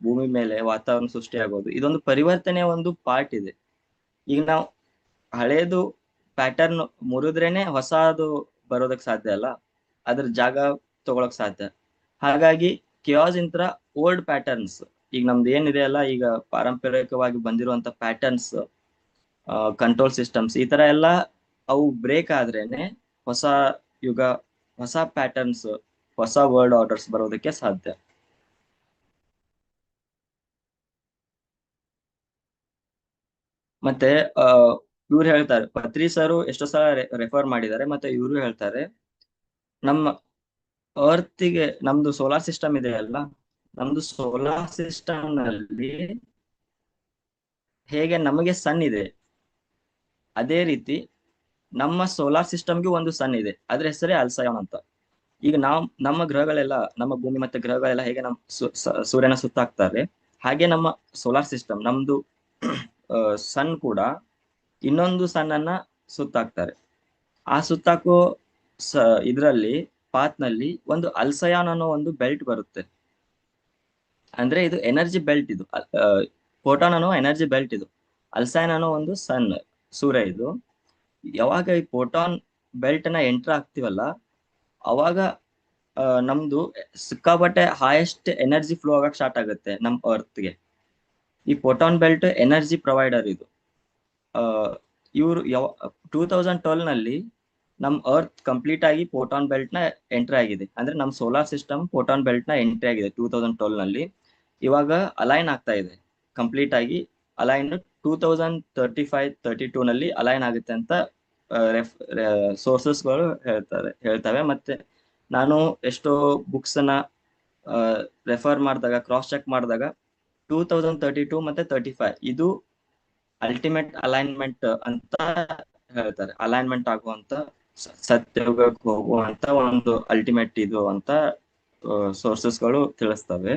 ಭೂಮಿ ಮೇಲೆ ವಾತಾವರಣ ಸೃಷ್ಟಿ ಆಗೋದು, ಇದೊಂದು ಪರಿವರ್ತನೆಯ ಒಂದು ಪಾರ್ಟ್ ಇದೆ. ಈಗ ನಾವು ಹಳೇದು ಪ್ಯಾಟರ್ನ್ ಮುರಿದ್ರೇನೆ ಹೊಸದು ಬರೋದಕ್ ಸಾಧ್ಯ ಅಲ್ಲ, ಅದ್ರ ಜಾಗ ತಗೊಳಕ್ ಸಾಧ್ಯ. ಹಾಗಾಗಿ ಕಿಯಾಸ್ ಇಂತ್ರ ಓಲ್ಡ್ ಪ್ಯಾಟರ್ನ್ಸ್, ಈಗ ನಮ್ದು ಏನಿದೆ ಅಲ್ಲ, ಈಗ ಪಾರಂಪರಿಕವಾಗಿ ಬಂದಿರುವಂತ ಪ್ಯಾಟರ್ನ್ಸ್, ಕಂಟ್ರೋಲ್ ಸಿಸ್ಟಮ್ಸ್, ಈ ತರ ಎಲ್ಲ ಅವು ಬ್ರೇಕ್ ಆದ್ರೇನೆ ಹೊಸ ಯುಗ, ಹೊಸ ಪ್ಯಾಟರ್ನ್ಸ್, ಹೊಸ ವರ್ಲ್ಡ್ ಆರ್ಡರ್ಸ್ ಬರೋದಕ್ಕೆ ಸಾಧ್ಯ. ಮತ್ತೆ ಇವ್ರು ಹೇಳ್ತಾರೆ, ಪತ್ರಿ ಸರ್ ಎಷ್ಟೋ ಸಲ ರೆಫರ್ ಮಾಡಿದ್ದಾರೆ, ಮತ್ತೆ ಇವರು ಹೇಳ್ತಾರೆ, ನಮ್ಮ ಅರ್ತಿಗೆ ನಮ್ದು ಸೋಲಾರ್ ಸಿಸ್ಟಮ್ ಇದೆ ಅಲ್ಲ, ನಮ್ದು ಸೋಲಾರ್ ಸಿಸ್ಟಮ್ ನಲ್ಲಿ ಹೇಗೆ ನಮಗೆ ಸನ್ ಇದೆ, ಅದೇ ರೀತಿ ನಮ್ಮ ಸೋಲಾರ್ ಸಿಸ್ಟಮ್ಗೆ ಒಂದು ಸನ್ ಇದೆ, ಅದ್ರ ಹೆಸರೇ ಅಲ್ಸಯಾನ್ ಅಂತ. ಈಗ ನಾವು ನಮ್ಮ ಗ್ರಹಗಳೆಲ್ಲ, ನಮ್ಮ ಭೂಮಿ ಮತ್ತೆ ಗ್ರಹಗಳೆಲ್ಲ ಹೇಗೆ ನಮ್ಮ ಸೂರ್ಯನ ಸುತ್ತಾಕ್ತಾರೆ, ಹಾಗೆ ನಮ್ಮ ಸೋಲಾರ್ ಸಿಸ್ಟಮ್, ನಮ್ದು ಸನ್ ಕೂಡ ಇನ್ನೊಂದು ಸನ್ ಅನ್ನ ಸುತ್ತಾಕ್ತಾರೆ. ಆ ಸುತ್ತಾಕೋ ಇದ್ರಲ್ಲಿ ಪಾತ್ ನಲ್ಲಿ ಒಂದು ಅಲ್ಸಯಾನ್ ಅನ್ನೋ ಒಂದು ಬೆಲ್ಟ್ ಬರುತ್ತೆ. ಅಂದ್ರೆ ಇದು ಎನರ್ಜಿ ಬೆಲ್ಟ್, ಇದು ಫೋಟಾನ್ ಅನ್ನೋ ಎನರ್ಜಿ ಬೆಲ್ಟ್, ಇದು ಅಲ್ಸಯಾನ್ ಅನ್ನೋ ಒಂದು ಸನ್, ಸೂರ್ಯ. ಇದು ಯಾವಾಗ ಈ ಫೋಟಾನ್ ಬೆಲ್ಟ್ ನ ಎಂಟರ್ ಆಗ್ತೀವಲ್ಲ, ಅವಾಗ ನಮ್ದು ಸಿಕ್ಕಾಪಟ್ಟೆ ಹೈಯೆಸ್ಟ್ ಎನರ್ಜಿ ಫ್ಲೋ ಆಗಕ್ ಸ್ಟಾರ್ಟ್ ಆಗುತ್ತೆ ನಮ್ ಅರ್ತ್ಗೆ. ಈ ಫೋಟಾನ್ ಬೆಲ್ಟ್ ಎನರ್ಜಿ ಪ್ರೊವೈಡರ್ ಇದು. ಇವರು 2012 ನಲ್ಲಿ ನಮ್ ಅರ್ತ್ ಕಂಪ್ಲೀಟ್ ಆಗಿ ಫೋಟಾನ್ ಬೆಲ್ಟ್ ನ ಎಂಟ್ರಿ ಆಗಿದೆ. ಅಂದ್ರೆ ನಮ್ ಸೋಲಾರ್ ಸಿಸ್ಟಮ್ ಫೋಟಾನ್ ಬೆಲ್ಟ್ ನ ಎಂಟ್ರಿ ಆಗಿದೆ 2012 ನಲ್ಲಿ. ಇವಾಗ ಅಲೈನ್ ಆಗ್ತಾ ಇದೆ ಕಂಪ್ಲೀಟ್ ಆಗಿ. ಅಲೈನ್ 2035-32 ನಲ್ಲಿ ಅಲೈನ್ ಆಗುತ್ತೆ ಅಂತ ಸೋರ್ಸಸ್ಗಳು ಹೇಳ್ತವೆ. ಮತ್ತೆ ನಾನು ಎಷ್ಟೋ ಬುಕ್ಸ್ ನ ರೆಫರ್ ಮಾಡಿದಾಗ, ಕ್ರಾಸ್ ಚೆಕ್ ಮಾಡಿದಾಗ 2032 ಮತ್ತೆ 35 ಇದು ಅಲ್ಟಿಮೇಟ್ ಅಲೈನ್ಮೆಂಟ್ ಅಂತ ಹೇಳ್ತಾರೆ. ಅಲೈನ್ಮೆಂಟ್ ಆಗುವಂತ, ಸತ್ಯಯುಗಕ್ಕೆ ಹೋಗುವಂತ ಒಂದು ಅಲ್ಟಿಮೇಟ್ ಇದು ಅಂತ ಸೋರ್ಸಸ್ಗಳು ತಿಳಿಸ್ತವೆ.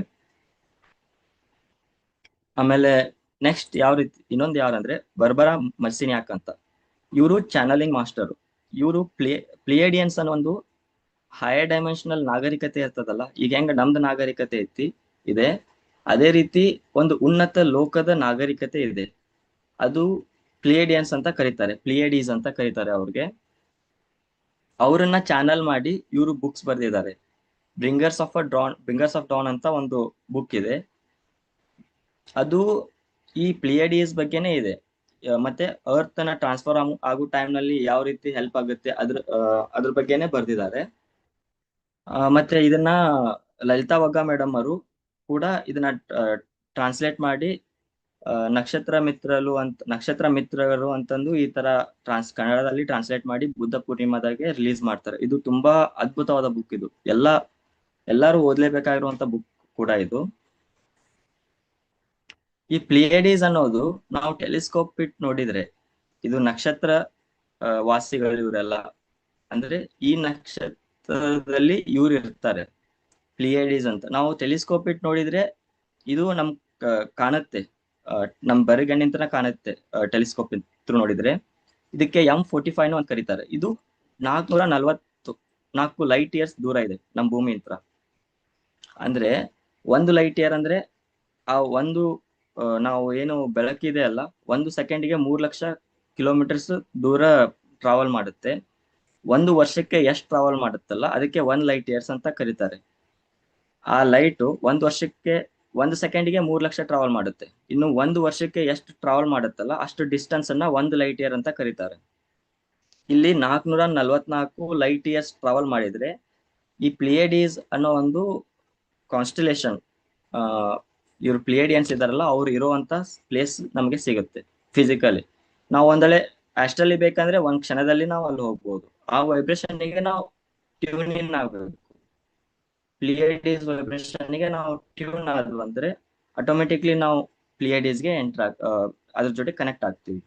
ಆಮೇಲೆ ನೆಕ್ಸ್ಟ್ ಯಾವ ರೀತಿ, ಇನ್ನೊಂದು ಯಾರಂದ್ರೆ ಬರ್ಬರಾ ಮರ್ಸಿನ್ಯಾಕ್ ಅಂತ. ಇವರು ಚಾನಲಿಂಗ್ ಮಾಸ್ಟರ್. ಇವರು ಪ್ಲಿಯೇಡಿಯನ್ಸ್ ಅನ್ನೋ ಒಂದು ಹೈಯರ್ ಡೈಮೆನ್ಷನಲ್ ನಾಗರಿಕತೆ ಇರ್ತದಲ್ಲ, ಈಗ ಹೆಂಗ ನಮ್ದು ನಾಗರಿಕತೆ ಇದೆ, ಅದೇ ರೀತಿ ಒಂದು ಉನ್ನತ ಲೋಕದ ನಾಗರಿಕತೆ ಇದೆ. ಅದು ಪ್ಲಿಯೇಡಿಯನ್ಸ್ ಅಂತ ಕರೀತಾರೆ, ಪ್ಲಿಯೇಡೀಸ್ ಅಂತ ಕರೀತಾರೆ ಅವ್ರಿಗೆ. ಅವರನ್ನ ಚಾನಲ್ ಮಾಡಿ ಇವರು ಬುಕ್ಸ್ ಬರೆದಿದ್ದಾರೆ. ಬ್ರಿಂಗರ್ಸ್ ಆಫ್ ಡಾನ್ ಅಂತ ಒಂದು ಬುಕ್ ಇದೆ. ಅದು ಈ ಪ್ಲಿಯೇಡೀಸ್ ಬಗ್ಗೆನೇ ಇದೆ. ಮತ್ತೆ ಅರ್ತ್ ನ ಟ್ರಾನ್ಸ್ಫರ್ ಆಗೋ ಟೈಮ್ ನಲ್ಲಿ ಯಾವ ರೀತಿ ಹೆಲ್ಪ್ ಆಗುತ್ತೆ ಅದ್ರ ಬಗ್ಗೆನೇ ಬರ್ದಿದ್ದಾರೆ. ಮತ್ತೆ ಇದನ್ನ ಲಲಿತಾ ವಗ್ಗ ಮೇಡಮ್ ಅವರು ಕೂಡ ಇದನ್ನ ಟ್ರಾನ್ಸ್ಲೇಟ್ ಮಾಡಿ ನಕ್ಷತ್ರ ಮಿತ್ರರು ಅಂತಂದು ಈ ತರ ಕನ್ನಡದಲ್ಲಿ ಟ್ರಾನ್ಸ್ಲೇಟ್ ಮಾಡಿ ಬುದ್ಧ ಪೂರ್ಣಿಮಾದಾಗೆ ರಿಲೀಸ್ ಮಾಡ್ತಾರೆ. ಇದು ತುಂಬಾ ಅದ್ಭುತವಾದ ಬುಕ್. ಇದು ಎಲ್ಲರೂ ಓದ್ಲೇಬೇಕಾಗಿರುವಂತ ಬುಕ್ ಕೂಡ ಇದು. ಈ ಪ್ಲಿಯೇಡೀಸ್ ಅನ್ನೋದು ನಾವು ಟೆಲಿಸ್ಕೋಪ್ ಇಟ್ಟು ನೋಡಿದ್ರೆ, ಇದು ನಕ್ಷತ್ರ ವಾಸಿಗಳು ಇವರೆಲ್ಲ. ಅಂದ್ರೆ ಈ ನಕ್ಷತ್ರದಲ್ಲಿ ಇವ್ರು ಇರ್ತಾರೆ, ಪ್ಲಿಯೇಡೀಸ್ ಅಂತ. ನಾವು ಟೆಲಿಸ್ಕೋಪ್ ಇಟ್ಟು ನೋಡಿದ್ರೆ ಇದು ನಮ್ ಕಾಣುತ್ತೆ, ನಮ್ ಬರಿಗಣ್ಣಿಂತನ ಕಾಣುತ್ತೆ. ಟೆಲಿಸ್ಕೋಪ್ ಇತ್ತು ನೋಡಿದ್ರೆ ಇದಕ್ಕೆ M45 ಅಂತ ಕರೀತಾರೆ. ಇದು 444 ಲೈಟ್ ಇಯರ್ಸ್ ದೂರ ಇದೆ ನಮ್ ಭೂಮಿ ಹತ್ರ. ಅಂದ್ರೆ ಒಂದು ಲೈಟ್ ಇಯರ್ ಅಂದ್ರೆ ಆ ಒಂದು ನಾವು ಏನು ಬೆಳಕಿದೆ ಅಲ್ಲ, 1 ಸೆಕೆಂಡ್ಗೆ 3 ಲಕ್ಷ ಕಿಲೋಮೀಟರ್ಸ್ ದೂರ ಟ್ರಾವೆಲ್ ಮಾಡುತ್ತೆ. 1 ವರ್ಷಕ್ಕೆ ಎಷ್ಟು ಟ್ರಾವೆಲ್ ಮಾಡುತ್ತಲ್ಲ, ಅದಕ್ಕೆ 1 ಲೈಟ್ ಇಯರ್ಸ್ ಅಂತ ಕರೀತಾರೆ. ಆ ಲೈಟ್ 1 ಸೆಕೆಂಡ್ಗೆ 3 ಲಕ್ಷ ಟ್ರಾವೆಲ್ ಮಾಡುತ್ತೆ. ಇನ್ನು 1 ವರ್ಷಕ್ಕೆ ಎಷ್ಟು ಟ್ರಾವೆಲ್ ಮಾಡುತ್ತಲ್ಲ, ಅಷ್ಟು ಡಿಸ್ಟೆನ್ಸ್ ಅನ್ನ 1 ಲೈಟ್ ಇಯರ್ ಅಂತ ಕರೀತಾರೆ. ಇಲ್ಲಿ 444 ಲೈಟ್ ಇಯರ್ಸ್ ಟ್ರಾವೆಲ್ ಮಾಡಿದ್ರೆ ಈ ಪ್ಲಿಯೇಡೀಸ್ ಅನ್ನೋ ಒಂದು ಕಾನ್ಸ್ಟಲೇಷನ್, ಇವ್ರು ಪ್ಲಿಯೇಡಿಯನ್ಸ್ ಇದಾರಲ್ಲ, ಅವ್ರು ಇರುವಂತ ಪ್ಲೇಸ್ ನಮಗೆ ಸಿಗುತ್ತೆ ಫಿಸಿಕಲಿ. ನಾವು ಒಂದಳೆ ಅಷ್ಟಲ್ಲಿ ಬೇಕಂದ್ರೆ ಒಂದ್ ಕ್ಷಣದಲ್ಲಿ ನಾವು ಅಲ್ಲಿ ಹೋಗ್ಬೋದು. ಆ ವೈಬ್ರೇಷನ್ ಗೆ ನಾವು ಟ್ಯೂನ್ ಇನ್ ಆಗ್ಬೇಕು. ಪ್ಲಿಯೇಡೀಸ್ ವೈಬ್ರೇಷನ್ ಗೆ ನಾವು ಟ್ಯೂನ್ ಆದ್ವು ಅಂದ್ರೆ ಆಟೋಮೆಟಿಕ್ಲಿ ನಾವು ಪ್ಲಿಯೇಡೀಸ್ ಗೆ ಅದ್ರ ಜೊತೆ ಕನೆಕ್ಟ್ ಆಗ್ತೀವಿ.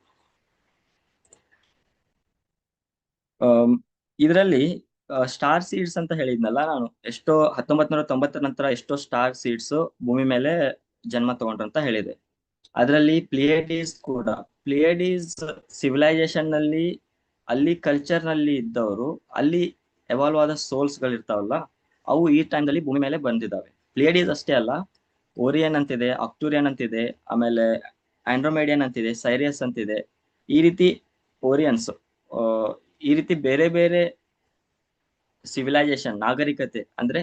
ಇದರಲ್ಲಿ ಸ್ಟಾರ್ ಸೀಡ್ಸ್ ಅಂತ ಹೇಳಿದ್ನಲ್ಲ ನಾನು, ಎಷ್ಟೋ 1990 ನಂತರ ಎಷ್ಟೋ ಸ್ಟಾರ್ ಸೀಡ್ಸ್ ಭೂಮಿ ಮೇಲೆ ಜನ್ಮ ತಗೊಂಡ್ರು ಅಂತ ಹೇಳಿದೆ. ಅದರಲ್ಲಿ ಪ್ಲಿಯೇಡೀಸ್ ಸಿವಿಲೈಸೇಷನ್ ನಲ್ಲಿ, ಅಲ್ಲಿ ಕಲ್ಚರ್ ನಲ್ಲಿ ಇದ್ದವರು, ಅಲ್ಲಿ ಎವಾಲ್ವ್ ಆದ ಸೋಲ್ಸ್ ಗಳಿರ್ತಾವಲ್ಲ, ಅವು ಈ ಟೈಮ್ ನಲ್ಲಿ ಭೂಮಿ ಮೇಲೆ ಬಂದಿದ್ದಾವೆ. ಪ್ಲಿಯೇಡೀಸ್ ಅಷ್ಟೇ ಅಲ್ಲ, ಓರಿಯನ್ ಅಂತಿದೆ, ಅಕ್ಟೂರಿಯನ್ ಅಂತಿದೆ, ಆಮೇಲೆ ಆಂಡ್ರೋಮೇಡಿಯನ್ ಅಂತಿದೆ, ಸೈರಿಯಸ್ ಅಂತಿದೆ. ಈ ರೀತಿ ಓರಿಯನ್ಸ್ ಈ ರೀತಿ ಬೇರೆ ಬೇರೆ ಸಿವಿಲೈಸೇಷನ್ ನಾಗರಿಕತೆ ಅಂದ್ರೆ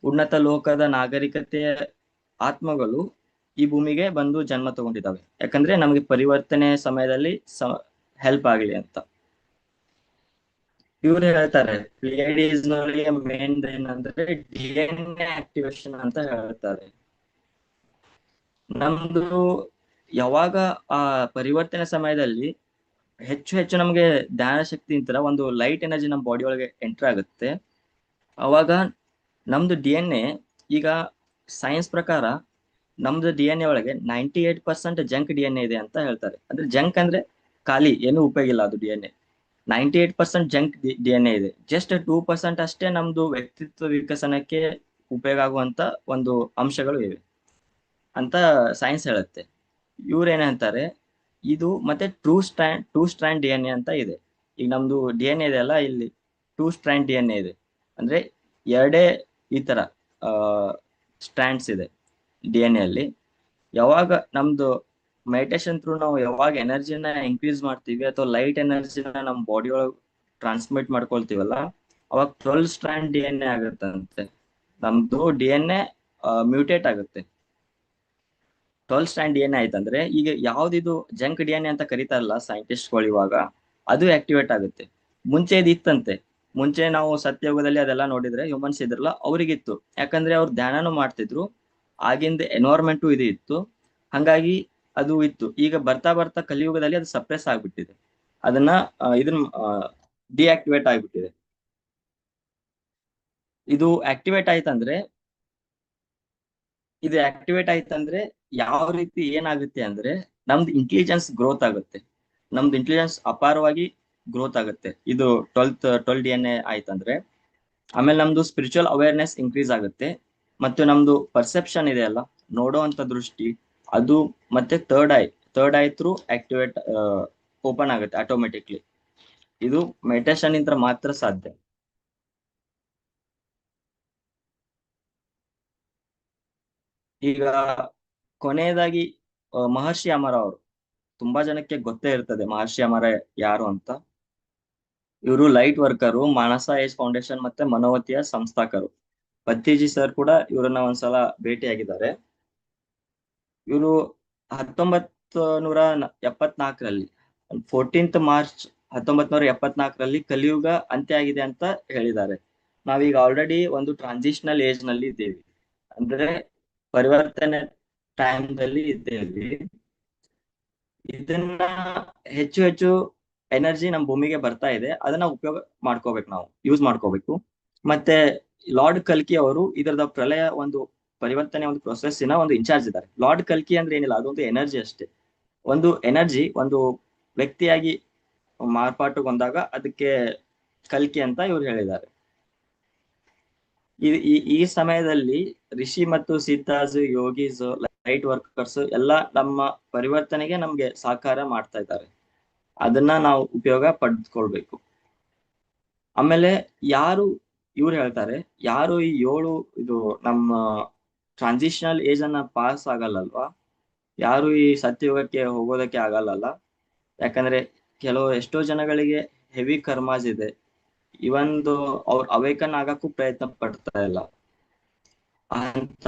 ಉನ್ನತ ಲೋಕದ ನಾಗರಿಕತೆಯ ಆತ್ಮಗಳು ಈ ಭೂಮಿಗೆ ಬಂದು ಜನ್ಮ ತಗೊಂಡಿದ್ದಾವೆ, ಯಾಕಂದ್ರೆ ನಮಗೆ ಪರಿವರ್ತನೆ ಸಮಯದಲ್ಲಿ ಹೆಲ್ಪ್ ಆಗಲಿ ಅಂತ. ಇವ್ರು ಹೇಳ್ತಾರೆ ಪ್ಲಿಯೈಡೀಸ್ ನವರಿಗೆ ಮೇನ್ ಏನಂದ್ರೆ DNA ಆಕ್ಟಿವೇಶನ್ ಅಂತ ಹೇಳ್ತಾರೆ. ನಮ್ದು ಯಾವಾಗ ಆ ಪರಿವರ್ತನೆ ಸಮಯದಲ್ಲಿ ಹೆಚ್ಚು ಹೆಚ್ಚು ನಮಗೆ ಜ್ಞಾನ ಶಕ್ತಿ ಅಂತರ ಒಂದು ಲೈಟ್ ಎನರ್ಜಿ ನಮ್ಮ ಬಾಡಿ ಒಳಗೆ ಎಂಟರ್ ಆಗುತ್ತೆ, ಅವಾಗ ನಮ್ದು DNA ಈಗ ಸೈನ್ಸ್ ಪ್ರಕಾರ ನಮ್ದು DNA ಒಳಗೆ 98% ಜಂಕ್ DNA ಇದೆ ಅಂತ ಹೇಳ್ತಾರೆ. ಅಂದ್ರೆ ಜಂಕ್ ಅಂದ್ರೆ ಖಾಲಿ, ಏನು ಉಪಯೋಗ ಇಲ್ಲ ಅದು DNA. 98% ಜಂಕ್ DNA ಇದೆ, ಜಸ್ಟ್ 2% ಅಷ್ಟೇ ನಮ್ದು ವ್ಯಕ್ತಿತ್ವ ವಿಕಸನಕ್ಕೆ ಉಪಯೋಗ ಆಗುವಂತ ಒಂದು ಅಂಶಗಳು ಇವೆ ಅಂತ ಸೈನ್ಸ್ ಹೇಳುತ್ತೆ. ಇವ್ರು ಏನಂತಾರೆ, ಇದು ಮತ್ತೆ ಟೂ ಸ್ಟ್ರಾಂಡ್ DNA ಅಂತ ಇದೆ. ಈಗ ನಮ್ದು DNA ಇದೆ ಅಲ್ಲ, ಇಲ್ಲಿ ಟೂ ಸ್ಟ್ರಾಂಡ್ DNA ಇದೆ, ಅಂದ್ರೆ ಎರಡೇ ಈ ತರ ಸ್ಟ್ರಾಂಡ್ಸ್ ಇದೆ DNA ಅಲ್ಲಿ. ಯಾವಾಗ ನಮ್ದು ಮೆಡಿಟೇಷನ್ ಥ್ರೂ ನಾವು ಯಾವಾಗ ಎನರ್ಜಿನ ಇನ್ಕ್ರೀಸ್ ಮಾಡ್ತೀವಿ ಅಥವಾ ಲೈಟ್ ಎನರ್ಜಿನ ನಮ್ಮ ಬಾಡಿ ಒಳಗೆ ಟ್ರಾನ್ಸ್ಮಿಟ್ ಮಾಡ್ಕೊಳ್ತೀವಲ್ಲ, ಅವಾಗ 12 ಸ್ಟ್ರಾಂಡ್ DNA ಆಗುತ್ತಂತೆ. ನಮ್ದು DNA ಮ್ಯೂಟೇಟ್ ಆಗುತ್ತೆ. 12 ಸ್ಟ್ರಾಂಡ್ DNA ಆಯ್ತಂದ್ರೆ ಈಗ ಯಾವ್ದಿದು ಜಂಕ್ DNA ಅಂತ ಕರೀತಾರಲ್ಲ ಸೈಂಟಿಸ್ಟ್ಗಳು ಇವಾಗ, ಅದು ಆಕ್ಟಿವೇಟ್ ಆಗುತ್ತೆ. ಮುಂಚೆ ಇದು ಇತ್ತಂತೆ, ಮುಂಚೆ ನಾವು ಸತ್ಯಯುಗದಲ್ಲಿ ಅದೆಲ್ಲ ನೋಡಿದ್ರೆ ಹ್ಯೂಮನ್ಸ್ ಇದ್ರಲ್ಲ ಅವ್ರಿಗಿತ್ತು, ಯಾಕಂದ್ರೆ ಅವ್ರು ಧ್ಯಾನನೂ ಮಾಡ್ತಿದ್ರು, ಆಗಿಂದ ಎನ್ವೈರ್ಮೆಂಟು ಇದು ಇತ್ತು, ಹಂಗಾಗಿ ಅದು ಇತ್ತು. ಈಗ ಬರ್ತಾ ಬರ್ತಾ ಕಲಿಯುಗದಲ್ಲಿ ಅದು ಸಪ್ರೆಸ್ ಆಗ್ಬಿಟ್ಟಿದೆ, ಅದನ್ನ ಇದನ್ನ ಡಿಆಕ್ಟಿವೇಟ್ ಆಗ್ಬಿಟ್ಟಿದೆ. ಇದು ಆಕ್ಟಿವೇಟ್ ಆಯ್ತಂದ್ರೆ ಯಾವ ರೀತಿ ಏನಾಗುತ್ತೆ ಅಂದ್ರೆ ನಮ್ದು ಇಂಟೆಲಿಜೆನ್ಸ್ ಗ್ರೋತ್ ಆಗುತ್ತೆ, ನಮ್ದು ಇಂಟೆಲಿಜೆನ್ಸ್ ಅಪಾರವಾಗಿ ಗ್ರೋತ್ ಆಗುತ್ತೆ ಇದು 12 DNA ಆಯ್ತಂದ್ರೆ. ಆಮೇಲೆ ನಮ್ದು ಸ್ಪಿರಿಚುವಲ್ ಅವೇರ್ನೆಸ್ ಇನ್ಕ್ರೀಸ್ ಆಗುತ್ತೆ, ಮತ್ತು ನಮ್ದು ಪರ್ಸೆಪ್ಷನ್ ಇದೆ ಅಲ್ಲ, ನೋಡೋವಂತ ದೃಷ್ಟಿ, ಅದು ಮತ್ತೆ third I through activate open ಆಗುತ್ತೆ ಆಟೋಮೆಟಿಕ್ಲಿ. ಇದು ಮೆಡಿಟೇಷನ್ ಇಂದ ಮಾತ್ರ ಸಾಧ್ಯ. ಈಗ ಕೊನೆಯದಾಗಿ ಮಹರ್ಷಿ ಅಮರ ಅವರು, ತುಂಬಾ ಜನಕ್ಕೆ ಗೊತ್ತೇ ಇರ್ತದೆ ಮಹರ್ಷಿ ಅಮರ ಯಾರು ಅಂತ. ಇವರು ಲೈಟ್ ವರ್ಕರು, ಮಾನಸ ಏಜ್ ಫೌಂಡೇಶನ್ ಮತ್ತೆ ಮನೋವತಿಯ ಸಂಸ್ಥಾಕರು. ಪತ್ರಿಜಿ ಸರ್ ಕೂಡ ಇವರನ್ನ ಒಂದ್ಸಲ ಭೇಟಿಯಾಗಿದ್ದಾರೆ. ಇವರು 1974ರಲ್ಲಿ 14 ಮಾರ್ಚ್ 1974ರಲ್ಲಿ ಕಲಿಯುಗ ಅಂತ್ಯ ಆಗಿದೆ ಅಂತ ಹೇಳಿದ್ದಾರೆ. ನಾವೀಗ ಆಲ್ರೆಡಿ ಒಂದು ಟ್ರಾನ್ಸಿಷನಲ್ ಏಜ್ ನಲ್ಲಿ ಇದ್ದೇವೆ, ಅಂದ್ರೆ ಪರಿವರ್ತನೆ ಟೈಮ್ ದಲ್ಲಿ ಇದ್ದೇವೆ. ಇದನ್ನ ಹೆಚ್ಚು ಹೆಚ್ಚು ಎನರ್ಜಿ ನಮ್ಮ ಭೂಮಿಗೆ ಬರ್ತಾ ಇದೆ, ಅದನ್ನ ಉಪಯೋಗ ಮಾಡ್ಕೋಬೇಕು, ನಾವು ಯೂಸ್ ಮಾಡ್ಕೋಬೇಕು. ಮತ್ತೆ ಲಾರ್ಡ್ ಕಲ್ಕಿ ಅವರು ಇದರದ ಪ್ರಳಯ ಒಂದು ಪರಿವರ್ತನೆ ಒಂದು ಪ್ರೊಸೆಸ್ಸಿನ ಒಂದು ಇನ್ಚಾರ್ಜ್ ಇದ್ದಾರೆ. ಲಾರ್ಡ್ ಕಲ್ಕಿ ಅಂದ್ರೆ ಏನಿಲ್ಲ, ಅದೊಂದು ಎನರ್ಜಿ ಅಷ್ಟೇ. ಒಂದು ಎನರ್ಜಿ ಒಂದು ವ್ಯಕ್ತಿಯಾಗಿ ಮಾರ್ಪಾಟುಗೊಂಡಾಗ ಅದಕ್ಕೆ ಕಲ್ಕಿ ಅಂತ ಇವ್ರು ಹೇಳಿದ್ದಾರೆ. ಈ ಸಮಯದಲ್ಲಿ ಋಷಿ ಮತ್ತು ಸಿದ್ಧಾಸ್, ಯೋಗೀಸ್, ಲೈಟ್ ವರ್ಕರ್ಸ್ ಎಲ್ಲ ನಮ್ಮ ಪರಿವರ್ತನೆಗೆ ನಮ್ಗೆ ಸಹಕಾರ ಮಾಡ್ತಾ ಇದ್ದಾರೆ, ಅದನ್ನ ನಾವು ಉಪಯೋಗ ಪಡೆದುಕೊಳ್ಬೇಕು. ಆಮೇಲೆ ಇವ್ರು ಹೇಳ್ತಾರೆ, ಯಾರು ಈ ಇದು ನಮ್ಮ ಟ್ರಾನ್ಸಿಷನಲ್ ಏಜ್ ಅನ್ನ ಪಾಸ್ ಆಗಲ್ಲಲ್ವಾ, ಯಾರು ಈ ಸತ್ಯಯುಗಕ್ಕೆ ಹೋಗೋದಕ್ಕೆ ಆಗಲ್ಲಲ್ಲ, ಯಾಕಂದ್ರೆ ಎಷ್ಟೋ ಜನಗಳಿಗೆ ಹೆವಿ ಕರ್ಮಾಸ್ ಇದೆ, ಇವೊಂದು ಅವ್ರ ಅವೇಕನ್ ಆಗಕ್ಕೂ ಪ್ರಯತ್ನ ಪಡ್ತಾ ಇಲ್ಲ, ಅಂತ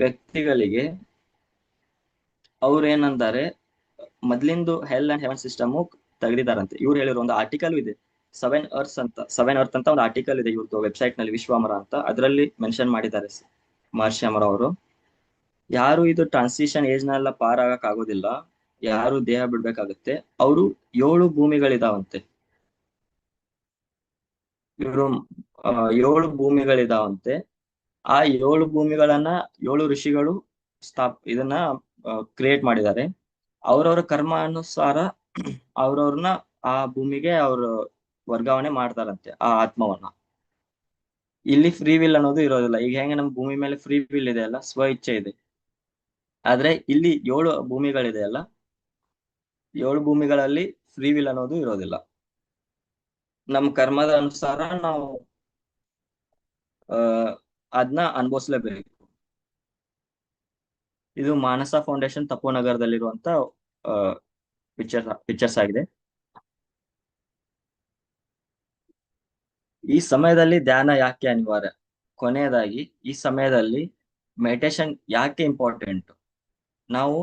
ವ್ಯಕ್ತಿಗಳಿಗೆ ಅವ್ರು ಏನಂತಾರೆ, ಮೊದ್ಲಿಂದು ಹೆಲ್ ಅಂಡ್ ಹೆವನ್ ಸಿಸ್ಟಮ್ ತೆಗೆದಿದ್ದಾರಂತೆ. ಇವ್ರು ಹೇಳಿರೋ ಒಂದು ಆರ್ಟಿಕಲ್ ಇದೆ, 7 Earth ಅಂತ ಒಂದು ಆರ್ಟಿಕಲ್ ಇದೆ ಇವ್ರದ್ದು ವೆಬ್ಸೈಟ್ ನಲ್ಲಿ, ವಿಶ್ವಾಮರ ಅಂತ, ಅದರಲ್ಲಿ ಮೆನ್ಷನ್ ಮಾಡಿದ್ದಾರೆ ಮಹರ್ಷಿ ಅಮರ ಅವರು. ಯಾರು ಇದು ಟ್ರಾನ್ಸಿಷನ್ ಏಜ್ ನೆಲ್ಲ ಪಾರ್ ಆಗಕ್ ಆಗೋದಿಲ್ಲ, ಯಾರು ದೇಹ ಬಿಡ್ಬೇಕಾಗುತ್ತೆ, ಅವರು 7 ಭೂಮಿಗಳಿದಾವಂತೆ. ಇವರು 7 ಭೂಮಿಗಳಿದಾವಂತೆ. ಆ 7 ಭೂಮಿಗಳನ್ನ 7 ಋಷಿಗಳು ಇದನ್ನ ಕ್ರಿಯೇಟ್ ಮಾಡಿದ್ದಾರೆ. ಅವ್ರವ್ರ ಕರ್ಮ ಅನುಸಾರ ಅವ್ರವ್ರನ್ನ ಆ ಭೂಮಿಗೆ ಅವರು ವರ್ಗಾವಣೆ ಮಾಡ್ತಾರಂತೆ ಆ ಆತ್ಮವನ್ನ. ಇಲ್ಲಿ ಫ್ರೀ ವಿಲ್ ಅನ್ನೋದು ಇರೋದಿಲ್ಲ. ಈಗ ಹೆಂಗೆ ನಮ್ ಭೂಮಿ ಮೇಲೆ ಫ್ರೀ ವಿಲ್ ಇದೆ ಅಲ್ಲ, ಸ್ವ ಇಚ್ಛೆ ಇದೆ, ಆದ್ರೆ ಇಲ್ಲಿ 7 ಭೂಮಿಗಳಿದೆ ಅಲ್ಲ, 7 ಭೂಮಿಗಳಲ್ಲಿ ಫ್ರೀ ವಿಲ್ ಅನ್ನೋದು ಇರೋದಿಲ್ಲ. ನಮ್ ಕರ್ಮದ ಅನುಸಾರ ನಾವು ಅದನ್ನ ಅನುಭವಿಸ್ಲೇಬೇಕು. ಇದು ಮಾನಸ ಫೌಂಡೇಶನ್ ತಪೋನಗರದಲ್ಲಿರುವಂತ ಪಿಕ್ಚರ್ಸ್ ಆಗಿದೆ. ಈ ಸಮಯದಲ್ಲಿ ಧ್ಯಾನ ಯಾಕೆ ಅನಿವಾರ್ಯ? ಕೊನೆಯದಾಗಿ, ಈ ಸಮಯದಲ್ಲಿ ಮೆಡಿಟೇಷನ್ ಯಾಕೆ ಇಂಪಾರ್ಟೆಂಟ್? ನಾವು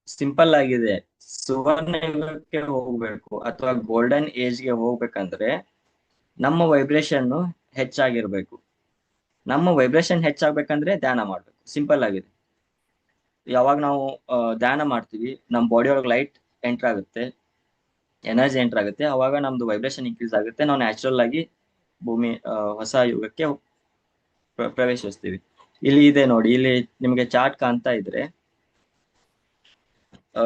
ಸಿಂಪಲ್ ಆಗಿದೆ, ಸುವರ್ಣ ಯುಗಕ್ಕೆ ಹೋಗ್ಬೇಕು ಅಥವಾ ಗೋಲ್ಡನ್ ಏಜ್ಗೆ ಹೋಗ್ಬೇಕಂದ್ರೆ ನಮ್ಮ ವೈಬ್ರೇಷನ್ ಹೆಚ್ಚಾಗಿರ್ಬೇಕು. ನಮ್ಮ ವೈಬ್ರೇಷನ್ ಹೆಚ್ಚಾಗ್ಬೇಕಂದ್ರೆ ಧ್ಯಾನ ಮಾಡ್ಬೇಕು. ಸಿಂಪಲ್ ಆಗಿದೆ. ಯಾವಾಗ ನಾವು ಧ್ಯಾನ ಮಾಡ್ತೀವಿ, ನಮ್ಮ ಬಾಡಿ ಒಳಗೆ ಲೈಟ್ ಎಂಟರ್ ಆಗುತ್ತೆ, ಎನರ್ಜಿ ಎಂಟರ್ ಆಗುತ್ತೆ, ಅವಾಗ ನಮ್ದು ವೈಬ್ರೇಷನ್ ಇನ್ಕ್ರೀಸ್ ಆಗುತ್ತೆ. ನಾವು ನ್ಯಾಚುರಲ್ ಆಗಿ ಭೂಮಿ ಹೊಸ ಯುಗಕ್ಕೆ ಪ್ರವೇಶಿಸ್ತೀವಿ. ಇಲ್ಲಿ ಇದೆ ನೋಡಿ, ಇಲ್ಲಿ ನಿಮಗೆ ಚಾರ್ಟ್ ಕಾಣ್ತಾ ಇದ್ರೆ ಆ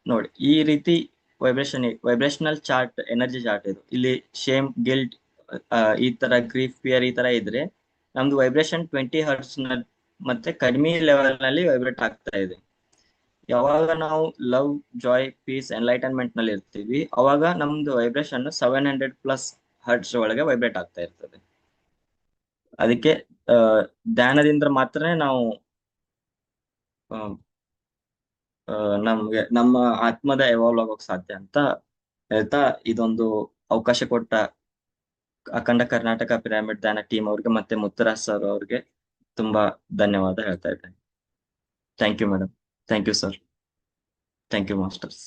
ನೋಡಿ, ಈ ರೀತಿ ವೈಬ್ರೇಷನಲ್ ಚಾರ್ಟ್, ಎನರ್ಜಿ ಚಾರ್ಟ್ ಇದು. ಇಲ್ಲಿ ಶೇಮ್, ಗಿಲ್ಟ್, ಈ ತರ ಗ್ರೀಫ್, ಫಿಯರ್ ಈ ತರ ಇದ್ರೆ ನಮ್ದು ವೈಬ್ರೇಷನ್ 20 ಹರ್ಟ್ಸ್ ಮತ್ತೆ ಕಡಿಮೆ ಲೆವೆಲ್ ನಲ್ಲಿ ವೈಬ್ರೇಟ್ ಆಗ್ತಾ ಇದೆ. ಯಾವಾಗ ನಾವು ಲವ್, ಜಾಯ್, ಪೀಸ್, ಎನ್ಲೈಟನ್ಮೆಂಟ್ ನಲ್ಲಿ ಇರ್ತೀವಿ, ಅವಾಗ ನಮ್ದು ವೈಬ್ರೇಷನ್ 700+ ಹರ್ಟ್ಸ್ ಒಳಗೆ ವೈಬ್ರೇಟ್ ಆಗ್ತಾ ಇರ್ತದೆ. ಅದಕ್ಕೆ ಆ, ಧ್ಯಾನದಿಂದ ಮಾತ್ರ ನಾವು ಆ, ನಮ್ಗೆ ನಮ್ಮ ಆತ್ಮದ ಎವಾಲ್ವ್ ಆಗೋಕ್ ಸಾಧ್ಯ ಅಂತ ಹೇಳ್ತಾ, ಇದೊಂದು ಅವಕಾಶ ಕೊಟ್ಟ ಅಖಂಡ ಕರ್ನಾಟಕ ಪಿರಮಿಡ್ ಧ್ಯಾನ ಟೀಮ್ ಅವ್ರಿಗೆ ಮತ್ತೆ ಮುತ್ತುರಾಜ್ ಸರ್ ಅವ್ರಿಗೆ ತುಂಬಾ ಧನ್ಯವಾದ ಹೇಳ್ತಾ ಇದ್ದೇನೆ. Thank you madam. Thank you sir. Thank you masters.